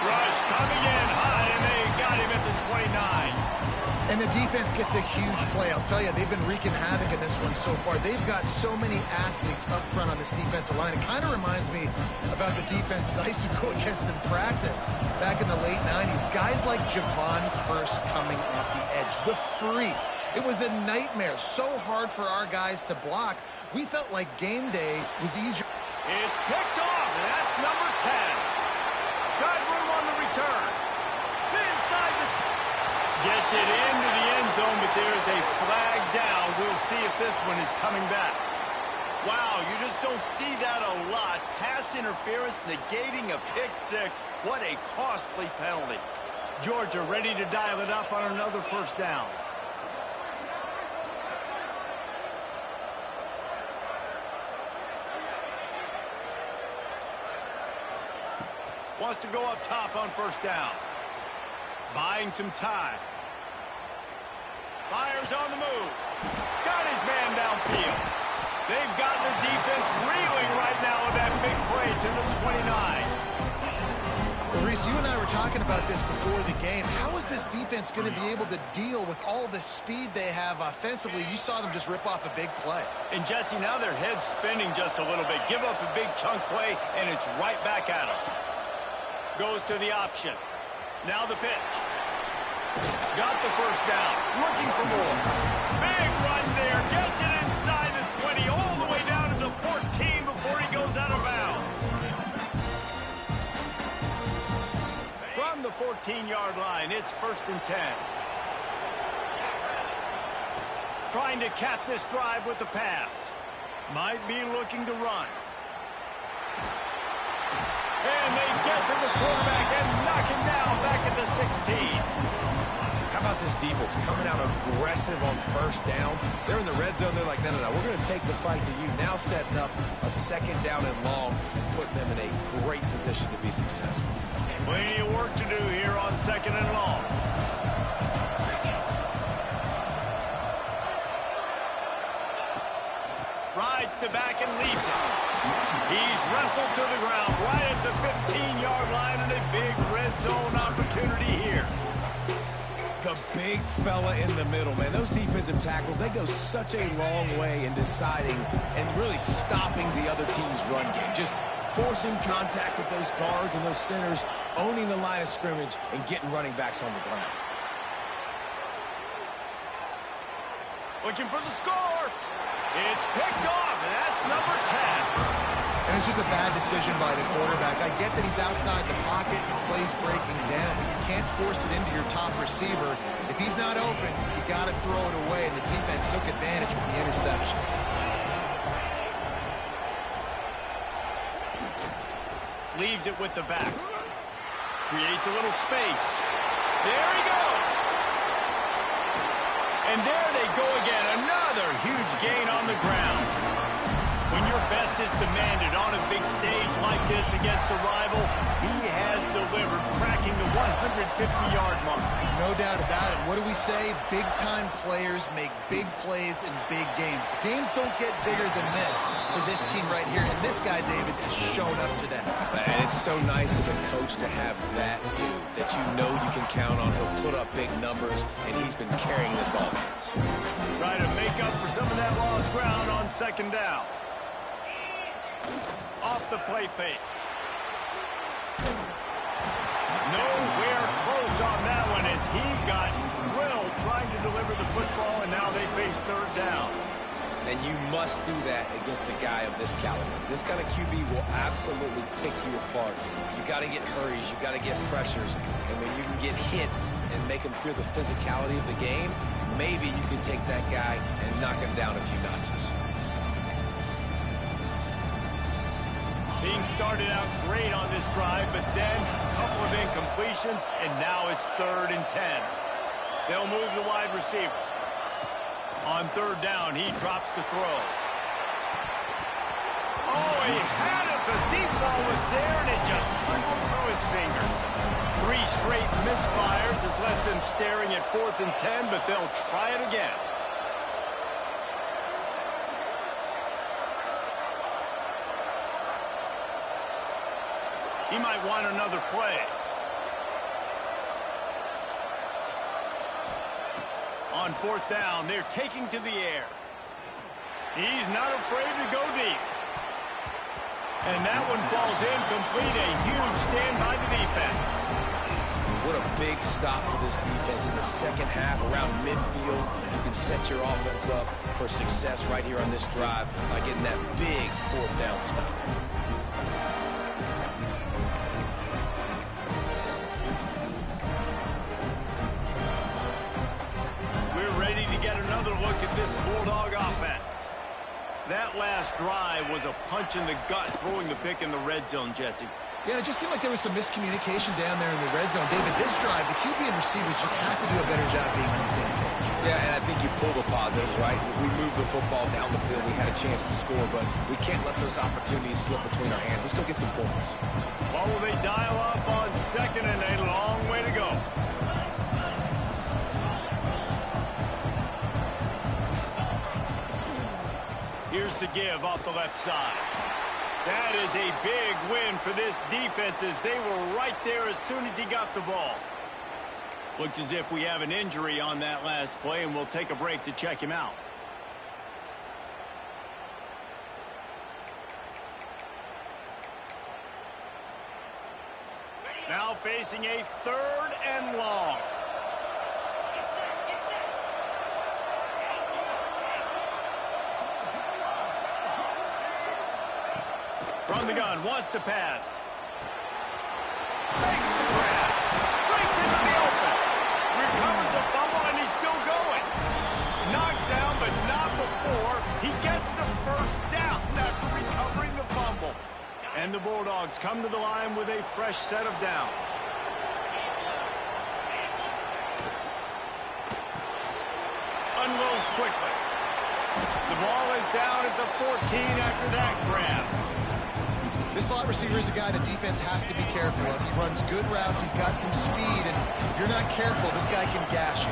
Rush coming in high, and they got him at the 29. And the defense gets a huge play. I'll tell you, they've been wreaking havoc in this one so far. They've got so many athletes up front on this defensive line. It kind of reminds me about the defenses I used to go against in practice back in the late 90s. Guys like Javon Curse coming off the edge. The freak. It was a nightmare. So hard for our guys to block. We felt like game day was easier. It's picked off, and that's number 10. Got room on the return. Inside the gets it into the end zone, but there's a flag down. We'll see if this one is coming back. Wow, you just don't see that a lot. Pass interference negating a pick six. What a costly penalty. Georgia ready to dial it up on another first down. Wants to go up top on first down. Buying some time. Myers on the move. Got his man downfield. They've got the defense reeling right now with that big play to the 29. Well, Reese, you and I were talking about this before the game. How is this defense going to be able to deal with all the speed they have offensively? You saw them just rip off a big play. And, Jesse, now their head's spinning just a little bit. Give up a big chunk play, and it's right back at them. Goes to the option. Now the pitch. Got the first down. Looking for more. Big run there. Gets it inside the 20, all the way down to the 14 before he goes out of bounds. From the 14-yard line, it's 1st and 10. Trying to cap this drive with the pass. Might be looking to run. And they get to the quarterback and knock him down back at the 16. How about this defense coming out aggressive on 1st down? They're in the red zone. They're like, no, we're going to take the fight to you. Now setting up a 2nd down and long, putting them in a great position to be successful. Plenty of work to do here on 2nd and long. Rides to back and leaves it. He's wrestled to the ground right at the 15-yard line, and a big red zone opportunity here. The big fella in the middle, man. Those defensive tackles, they go such a long way in deciding and really stopping the other team's run game. Just forcing contact with those guards and those centers, owning the line of scrimmage, and getting running backs on the ground. Looking for the score. It's picked off, and that's number 10. And it's just a bad decision by the quarterback. I get that he's outside the pocket and plays breaking down, but you can't force it into your top receiver. If he's not open, you got to throw it away, and the defense took advantage with the interception. Leaves it with the back. Creates a little space. There he goes. And there they go again. Another huge gain on the ground. When your best is demanded on a big stage like this against a rival, he has delivered, cracking the 150-yard mark. No doubt about it. What do we say? Big-time players make big plays in big games. The games don't get bigger than this for this team right here, and this guy, David, has shown up today. And it's so nice as a coach to have that dude that you know you can count on. He'll put up big numbers, and he's been carrying this offense. Try to make up for some of that lost ground on 2nd down. Off the play fake. Nowhere close on that one as he got drilled trying to deliver the football, and now they face 3rd down. And you must do that against a guy of this caliber. This kind of QB will absolutely pick you apart. You got to get hurries, you got to get pressures, and when you can get hits and make him feel the physicality of the game, maybe you can take that guy and knock him down a few notches. Being started out great on this drive, but then a couple of incompletions, and now it's 3rd and 10. They'll move the wide receiver. On 3rd down, he drops to throw. Oh, he had it. The deep ball was there, and it just trickled through his fingers. 3 straight misfires has left them staring at 4th and 10, but they'll try it again. He might want another play. On 4th down, they're taking to the air. He's not afraid to go deep. And that one falls incomplete. A huge stand by the defense. What a big stop for this defense in the 2nd half around midfield. You can set your offense up for success right here on this drive by getting that big 4th down stop. Look at this Bulldog offense. That last drive was a punch in the gut, throwing the pick in the red zone, Jesse. Yeah, it just seemed like there was some miscommunication down there in the red zone. David, this drive, the QB and receivers just have to do a better job being on the same page. Yeah, and I think you pull the positives, right? We moved the football down the field. We had a chance to score, but we can't let those opportunities slip between our hands. Let's go get some points. What will they dial up on 2nd and a long way to go? Here's years to give off the left side. That is a big win for this defense as they were right there as soon as he got the ball. Looks as if we have an injury on that last play, and we'll take a break to check him out. Now facing a 3rd and long. From the gun, wants to pass. Makes the grab. Breaks into the open. Recovers the fumble, and he's still going. Knocked down, but not before. He gets the first down after recovering the fumble. And the Bulldogs come to the line with a fresh set of downs. Unloads quickly. The ball is down at the 14 after that grab. This slot receiver is a guy the defense has to be careful of. He runs good routes, he's got some speed, and if you're not careful, this guy can gash you.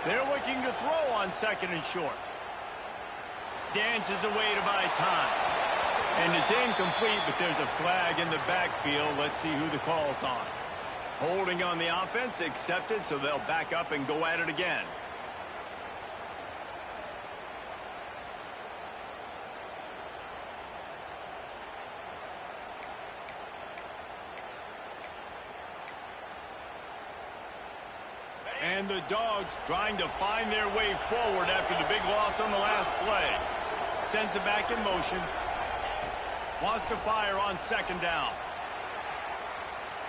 They're looking to throw on 2nd and short. Dances away to buy time. And it's incomplete, but there's a flag in the backfield. Let's see who the call's on. Holding on the offense, accepted, so they'll back up and go at it again. And the Dogs trying to find their way forward after the big loss on the last play. Sends it back in motion. Wants to fire on 2nd down.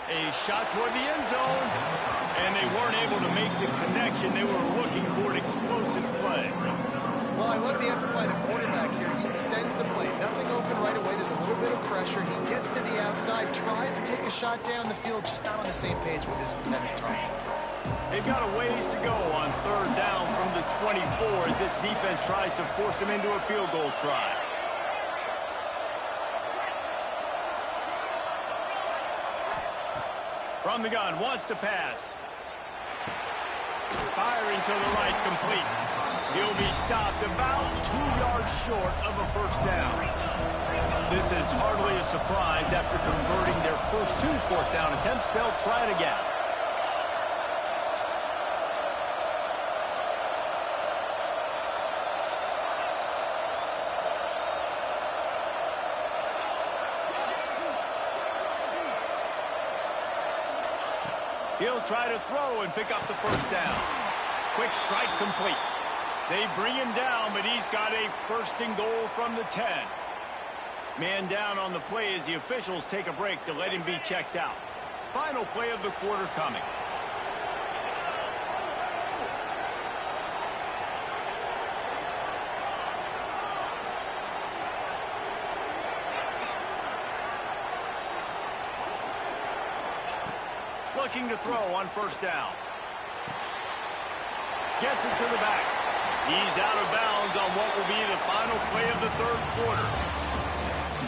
A shot toward the end zone, and they weren't able to make the connection. They were looking for an explosive play. Well, I love the effort by the quarterback here. He extends the play. Nothing open right away. There's a little bit of pressure. He gets to the outside, tries to take a shot down the field, just not on the same page with his intended target. They've got a ways to go on 3rd down from the 24 as this defense tries to force them into a field goal try. From the gun, wants to pass. Firing to the right, complete. He'll be stopped about 2 yards short of a 1st down. This is hardly a surprise. After converting their first 2 4th down attempts, they'll try it again. He'll try to throw and pick up the 1st down. Quick strike complete. They bring him down, but he's got a 1st and goal from the 10. Man down on the play as the officials take a break to let him be checked out. Final play of the quarter coming. Looking to throw on 1st down. Gets it to the back. He's out of bounds on what will be the final play of the 3rd quarter.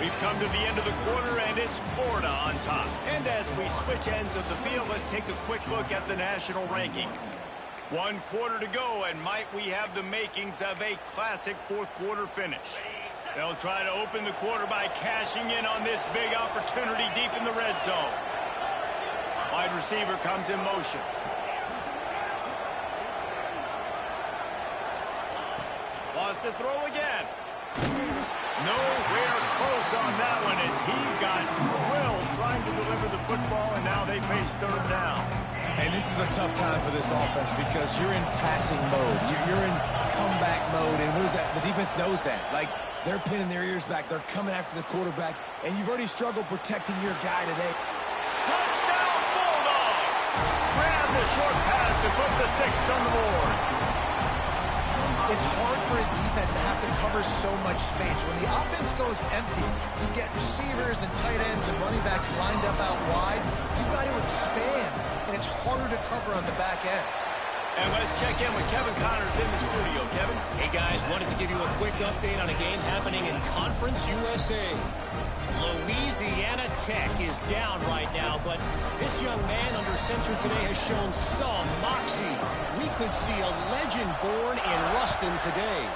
We've come to the end of the quarter, and it's Florida on top. And as we switch ends of the field, let's take a quick look at the national rankings. 1 quarter to go, and might we have the makings of a classic 4th quarter finish. They'll try to open the quarter by cashing in on this big opportunity deep in the red zone. Wide receiver comes in motion. Wants to throw again. Nowhere close on that one as he got drilled trying to deliver the football, and now they face 3rd down. And this is a tough time for this offense because you're in passing mode. You're in comeback mode, and what is that? The defense knows that. Like, they're pinning their ears back. They're coming after the quarterback, and you've already struggled protecting your guy today. Touchdown, Bulldogs! Grab the short pass to put the 6 on the board. It's hard for a defense to have to cover so much space. When the offense goes empty, you get receivers and tight ends and running backs lined up out wide. You've got to expand, and it's harder to cover on the back end. And let's check in with Kevin Connors in the studio. Kevin? Hey, guys. Wanted to give you a quick update on a game happening in Conference USA. Louisiana Tech is down right now, but this young man under center today has shown some moxie. We could see a legend born in Ruston today.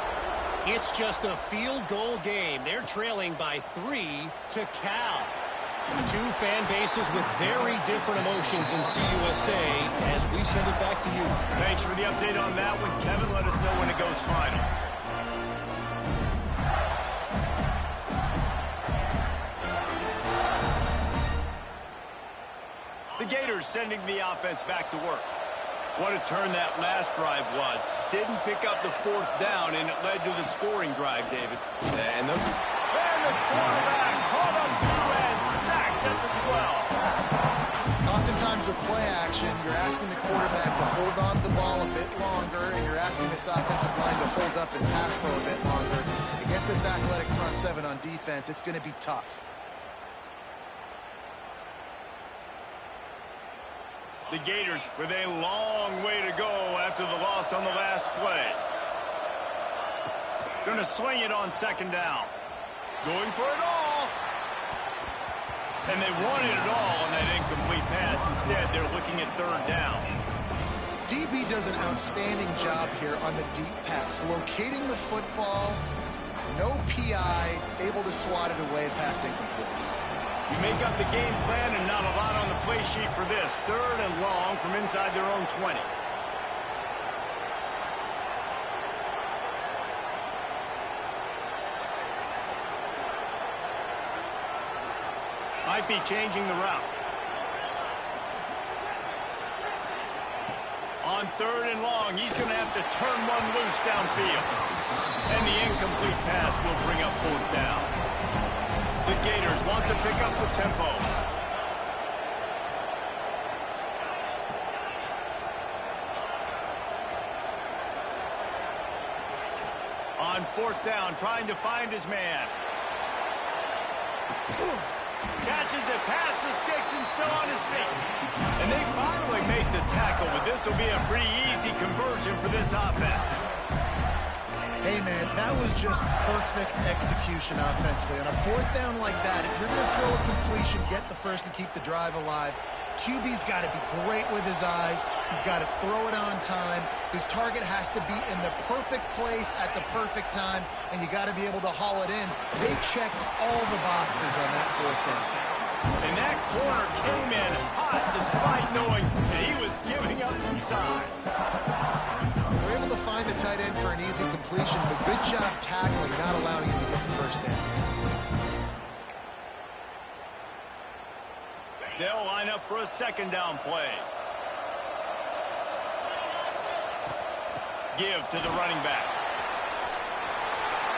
It's just a field goal game. They're trailing by 3 to Cal. Two fan bases with very different emotions in CUSA as we send it back to you. Thanks for the update on that one, Kevin. Let us know when it goes final. The Gators sending the offense back to work. What a turn that last drive was. Didn't pick up the 4th down, and it led to the scoring drive, David. And the quarterback caught up to and sacked at the 12. Oftentimes with play action, you're asking the quarterback to hold on to the ball a bit longer, and you're asking this offensive line to hold up and pass pro a bit longer. Against this athletic front seven on defense, it's going to be tough. The Gators with a long way to go after the loss on the last play. Going to swing it on 2nd down. Going for it all. And they wanted it all on that incomplete pass. Instead, they're looking at 3rd down. DB does an outstanding job here on the deep pass. Locating the football, no PI, able to swat it away, pass incomplete. You make up the game plan and not a lot on the play sheet for this. 3rd and long from inside their own 20. Might be changing the route. On 3rd and long, he's going to have to turn one loose downfield. And the incomplete pass will bring up 4th down. The Gators want to pick up the tempo. On 4th down, trying to find his man. Catches it, past the sticks, and still on his feet. And they finally make the tackle, but this will be a pretty easy conversion for this offense. Hey, man, that was just perfect execution offensively. On a 4th down like that, if you're going to throw a completion, get the first and keep the drive alive. QB's got to be great with his eyes. He's got to throw it on time. His target has to be in the perfect place at the perfect time, and you got to be able to haul it in. They checked all the boxes on that 4th down. And that corner came in hot despite knowing that he was giving up some size. They're able to find the tight end for an easy completion, but good job tackling, not allowing him to get the first down. They'll line up for a 2nd down play. Give to the running back.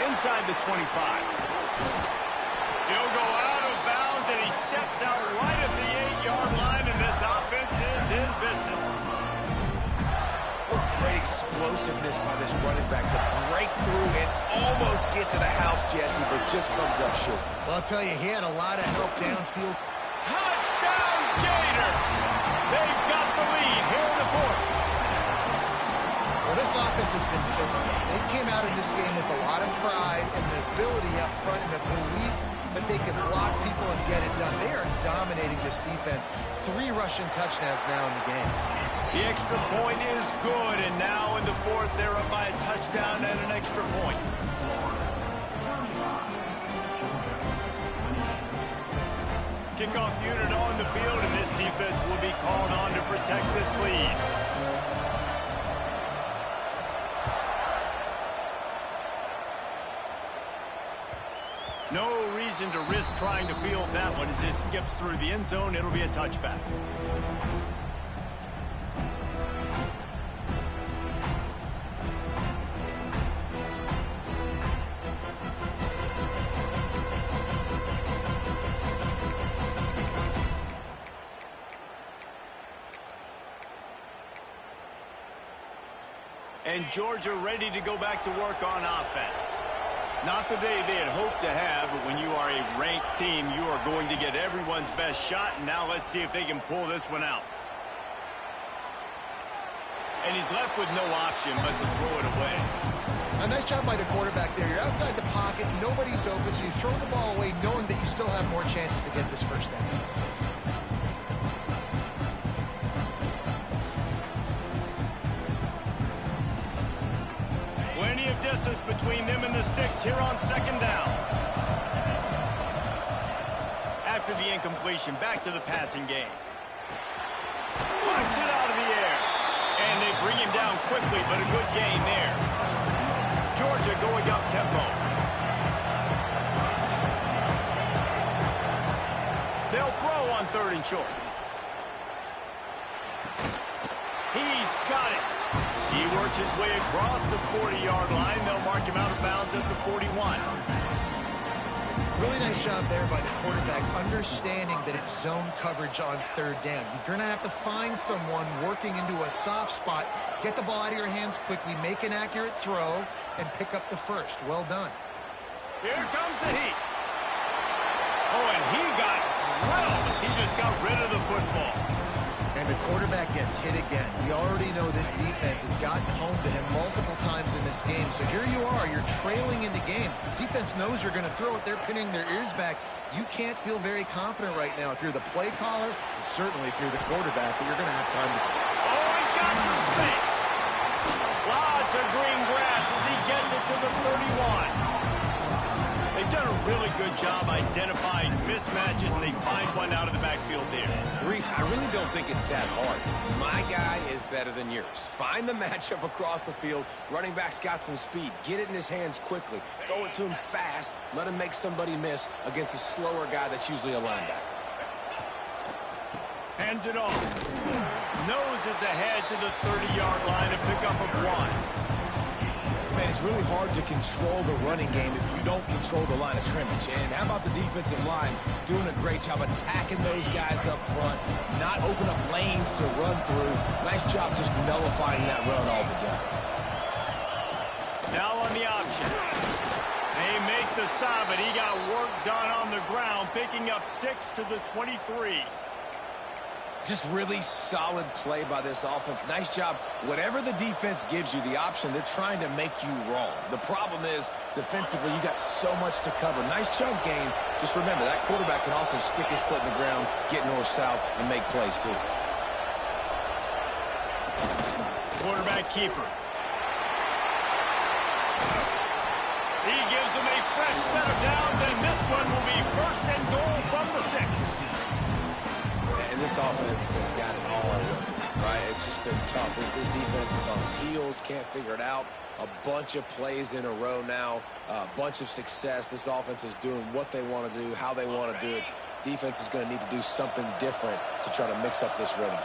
Inside the 25. He'll go out of bounds, and he steps out right at the 8-yard line, and this offense is in business. What great explosiveness by this running back to break through and almost get to the house, Jesse, but just comes up short. Well, I'll tell you, he had a lot of help downfield. Touchdown, Gator! They've got the lead here in the 4th. Well, this offense has been physical. They came out in this game with a lot of pride and the ability up front and the belief that they can block people and get it done. They are dominating this defense. 3 rushing touchdowns now in the game. The extra point is good, and now in the 4th, they're up by a touchdown and an extra point. Kickoff unit on the field, and this defense will be called on to protect this lead. No reason to risk trying to field that one as it skips through the end zone. It'll be a touchback. And Georgia ready to go back to work on offense. Not the day they had hoped to have, but when you are a ranked team, you are going to get everyone's best shot. And now let's see if they can pull this one out. And he's left with no option but to throw it away. A nice job by the quarterback there. You're outside the pocket, nobody's open, so you throw the ball away knowing that you still have more chances to get this first down. Plenty of distance between them and the sticks here on second down. After the incompletion, back to the passing game. Puts it out of the air. And they bring him down quickly, but a good gain there. Georgia going up tempo. They'll throw on 3rd and short. He's got it. He works his way across the 40-yard line. They'll mark him out of bounds at the 41. Really nice job there by the quarterback, understanding that it's zone coverage on 3rd down. You're going to have to find someone working into a soft spot, get the ball out of your hands quickly, make an accurate throw, and pick up the first. Well done. Here comes the heat. Oh, and he got drilled as he just got rid of the football. And the quarterback gets hit again. We already know this defense has gotten home to him multiple times in this game. So here you are, you're trailing in the game. Defense knows you're going to throw it. They're pinning their ears back. You can't feel very confident right now if you're the play caller, and certainly if you're the quarterback, that you're going to have time to... Oh, he's got some space. Lots of green grass as he gets it to the 31. They've done a really good job identifying mismatches, and they find one out of the backfield there. Reese, I really don't think it's that hard. My guy is better than yours. Find the matchup across the field. Running back's got some speed. Get it in his hands quickly. Throw it to him fast. Let him make somebody miss against a slower guy that's usually a linebacker. Hands it off. Noses ahead to the 30-yard line, a pickup of 1. Man, it's really hard to control the running game if you don't control the line of scrimmage. And how about the defensive line doing a great job attacking those guys up front, not open up lanes to run through. Nice job just nullifying that run altogether. Now on the option. They make the stop, but he got work done on the ground, picking up 6 to the 23. Just really solid play by this offense. Nice job. Whatever the defense gives you the option, they're trying to make you wrong. The problem is, defensively, you got so much to cover. Nice chunk gain. Just remember, that quarterback can also stick his foot in the ground, get north-south, and make plays, too. Quarterback keeper. He gives them a fresh set of downs, and this one will be 1st and goal from the 6. And this offense has got it all working, right? It's just been tough. This defense is on its heels, can't figure it out. A bunch of plays in a row now, a bunch of success. This offense is doing what they want to do, how they want to do it. Defense is going to need to do something different to try to mix up this rhythm.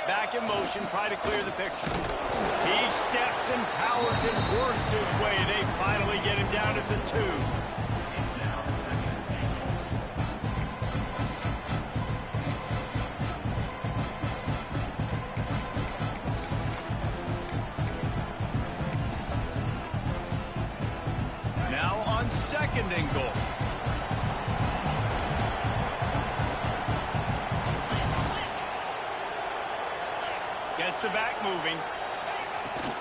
Back in motion, try to clear the picture. He steps and powers and works his way. They finally get him down at the 2. Now on 2nd and goal. Gets the back moving.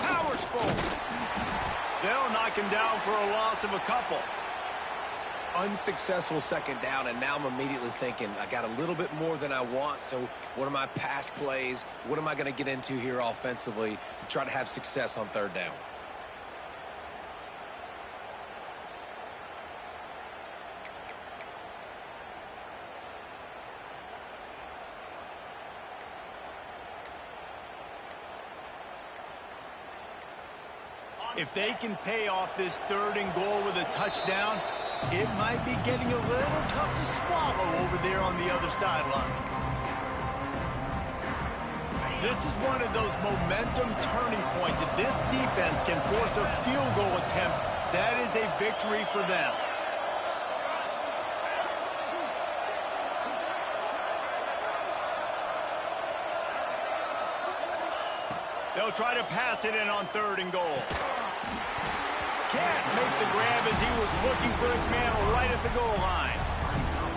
Powers forward. They'll knock him down for a loss of a couple. Unsuccessful 2nd down, and now I'm immediately thinking, I got a little bit more than I want, so what are my pass plays? What am I going to get into here offensively to try to have success on 3rd down? If they can pay off this 3rd and goal with a touchdown, it might be getting a little tough to swallow over there on the other sideline. This is one of those momentum turning points. If this defense can force a field goal attempt, that is a victory for them. They'll try to pass it in on 3rd and goal. can't make the grab as he was looking for his man right at the goal line.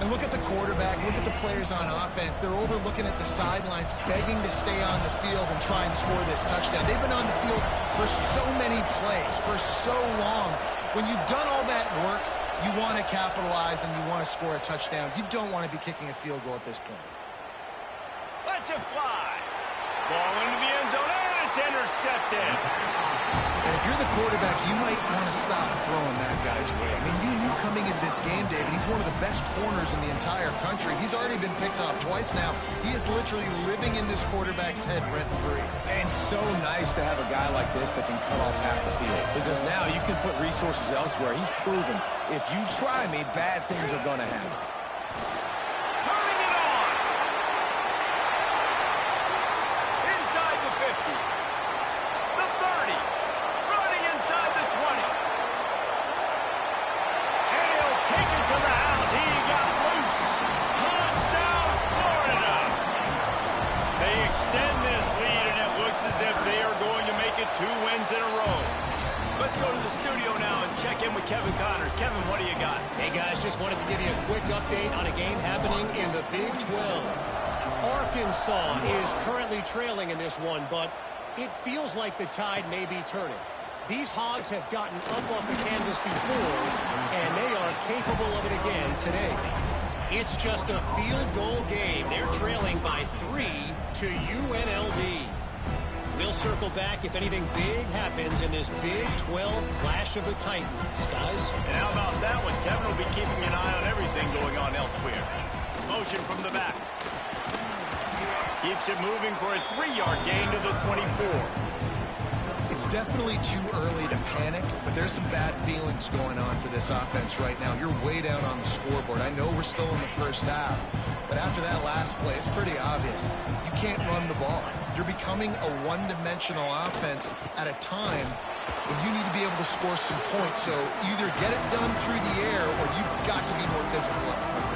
And look at the quarterback, look at the players on offense. They're overlooking at the sidelines, begging to stay on the field and try and score this touchdown. They've been on the field for so many plays, for so long. When you've done all that work, you want to capitalize and you want to score a touchdown. You don't want to be kicking a field goal at this point. Let's it fly. Ball into the end zone, and it's intercepted. And if you're the quarterback, you might want to stop throwing that guy's way. I mean, you knew coming into this game, David, he's one of the best corners in the entire country. He's already been picked off twice now. He is literally living in this quarterback's head rent-free. And so nice to have a guy like this that can cut off half the field. Because now you can put resources elsewhere. He's proven, if you try me, bad things are going to happen. Turning it on. Inside the 50. The 30. Running inside the 20. And he'll take it to the house. He got loose. Touchdown, Florida. They extend this lead, and it looks as if they are going to make it 2 wins in a row. Let's go to the studio now and check in with Kevin Connors. Kevin, what do you got? Hey, guys, just wanted to give you a quick update on a game happening in the Big 12. Arkansas is currently trailing in this one, but it feels like the tide may be turning. These Hogs have gotten up off the canvas before, and they are capable of it again today. It's just a field goal game. They're trailing by 3 to UNLV. We'll circle back if anything big happens in this Big 12 clash of the Titans, guys. And how about that one? Kevin will be keeping an eye on everything going on elsewhere. Motion from the back. Keeps it moving for a 3-yard gain to the 24. It's definitely too early to panic, but there's some bad feelings going on for this offense right now. You're way down on the scoreboard. I know we're still in the first half, but after that last play, it's pretty obvious. You can't run the ball. You're becoming a one-dimensional offense at a time when you need to be able to score some points. So either get it done through the air or you've got to be more physical up front.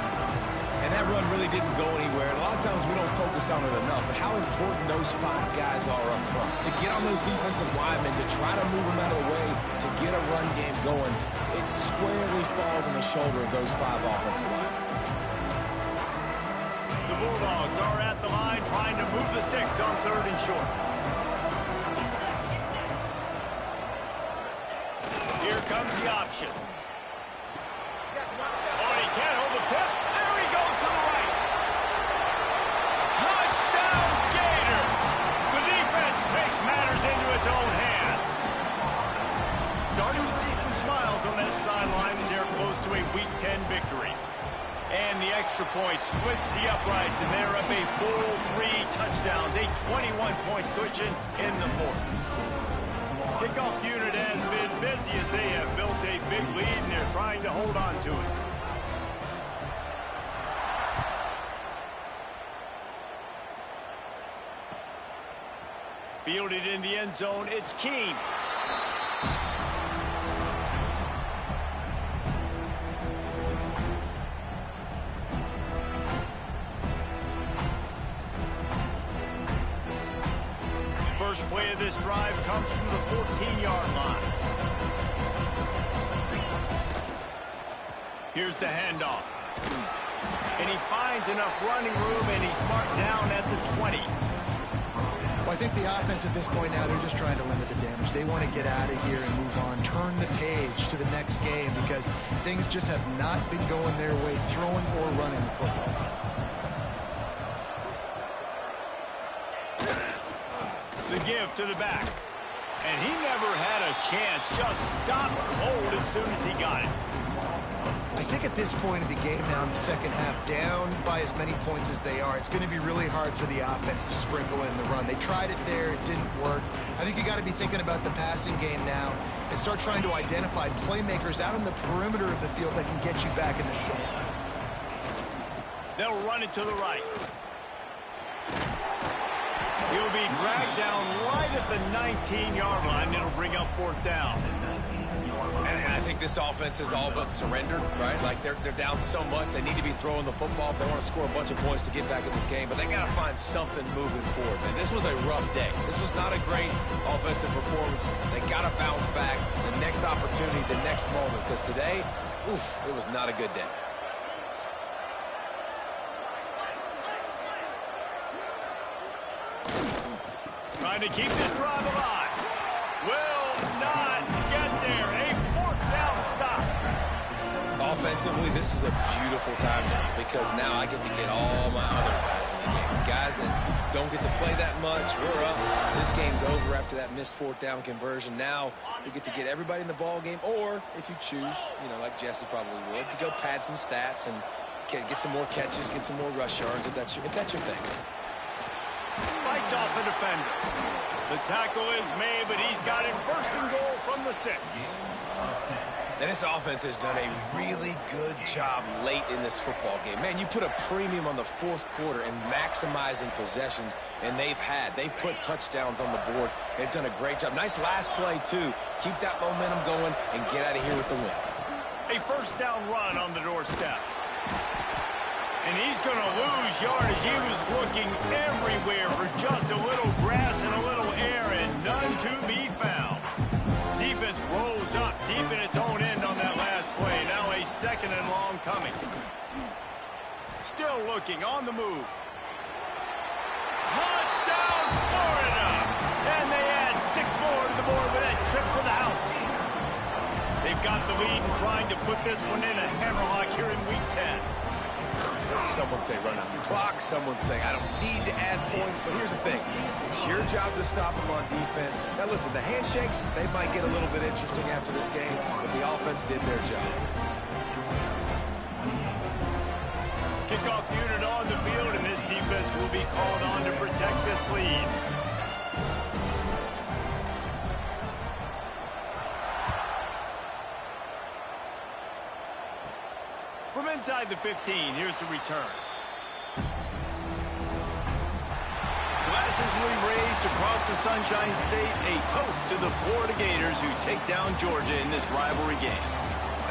And that run really didn't go anywhere. And a lot of times we don't focus on it enough, but how important those 5 guys are up front. To get on those defensive linemen, to try to move them out of the way, to get a run game going, it squarely falls on the shoulder of those 5 offensive linemen. The Bulldogs are at the line trying to move the sticks on 3rd and short. Here comes the option. Oh, he can't hold the pip. There he goes to the right. Touchdown, Gator. The defense takes matters into its own hands. Starting to see some smiles on that sideline as they're close to a Week 10 victory. And the extra point splits the uprights, and they're up a full 3 touchdowns, a 21-point cushion in the 4th. Kickoff unit has been busy as they have built a big lead, and they're trying to hold on to it. Fielded in the end zone, it's Keene. First play of this drive comes from the 14-yard line. Here's the handoff. And he finds enough running room, and he's marked down at the 20. Well, I think the offense at this point now, they're just trying to limit the damage. They want to get out of here and move on, turn the page to the next game because things just have not been going their way, throwing or running the football. The give to the back. And he never had a chance. Just stopped cold as soon as he got it. I think at this point of the game now in the second half, down by as many points as they are, it's going to be really hard for the offense to sprinkle in the run. They tried it there. It didn't work. I think you got to be thinking about the passing game now and start trying to identify playmakers out on the perimeter of the field that can get you back in this game. They'll run it to the right. He'll be dragged down right at the 19-yard line. It'll bring up 4th down. And I think think this offense is all but surrendered, right? Like they're down so much, they need to be throwing the football if they want to score a bunch of points to get back in this game. But they got to find something moving forward, man. This was a rough day. This was not a great offensive performance. They got to bounce back the next opportunity, the next moment. Because today, oof, it was not a good day. Trying to keep this drive alive. Will not get there. A 4th down stop. Offensively, this is a beautiful time now because now I get to get all my other guys in the game. Guys that don't get to play that much. We're up. This game's over after that missed 4th down conversion. Now we get to get everybody in the ball game, or if you choose, you know, like Jesse probably would, to go pad some stats and get some more catches, get some more rush yards if that's your thing. Fights off a defender. The tackle is made, but he's got it 1st and goal from the 6. And this offense has done a really good job late in this football game. Man, you put a premium on the 4th quarter and maximizing possessions, and they've put touchdowns on the board. They've done a great job. Nice last play, too. Keep that momentum going and get out of here with the win. A 1st down run on the doorstep. And he's going to lose yardage. He was looking everywhere for just a little grass and a little air, and none to be found. Defense rolls up deep in its own end on that last play. Now a 2nd and long coming. Still looking on the move. Touchdown, Florida! And they add 6 more to the board with that trip to the house. They've got the lead and trying to put this one in a hammerlock here in Week 10. Someone say run out the clock. Someone say I don't need to add points. But here's the thing. It's your job to stop them on defense. Now, listen, the handshakes, they might get a little bit interesting after this game, but the offense did their job. Kickoff unit on the field, and this defense will be called on to protect this lead. From inside the 15, here's the return. Glasses will be raised across the Sunshine State, a toast to the Florida Gators who take down Georgia in this rivalry game.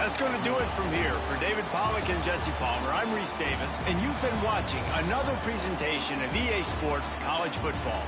That's going to do it from here. For David Pollack and Jesse Palmer, I'm Reese Davis, and you've been watching another presentation of EA Sports College Football.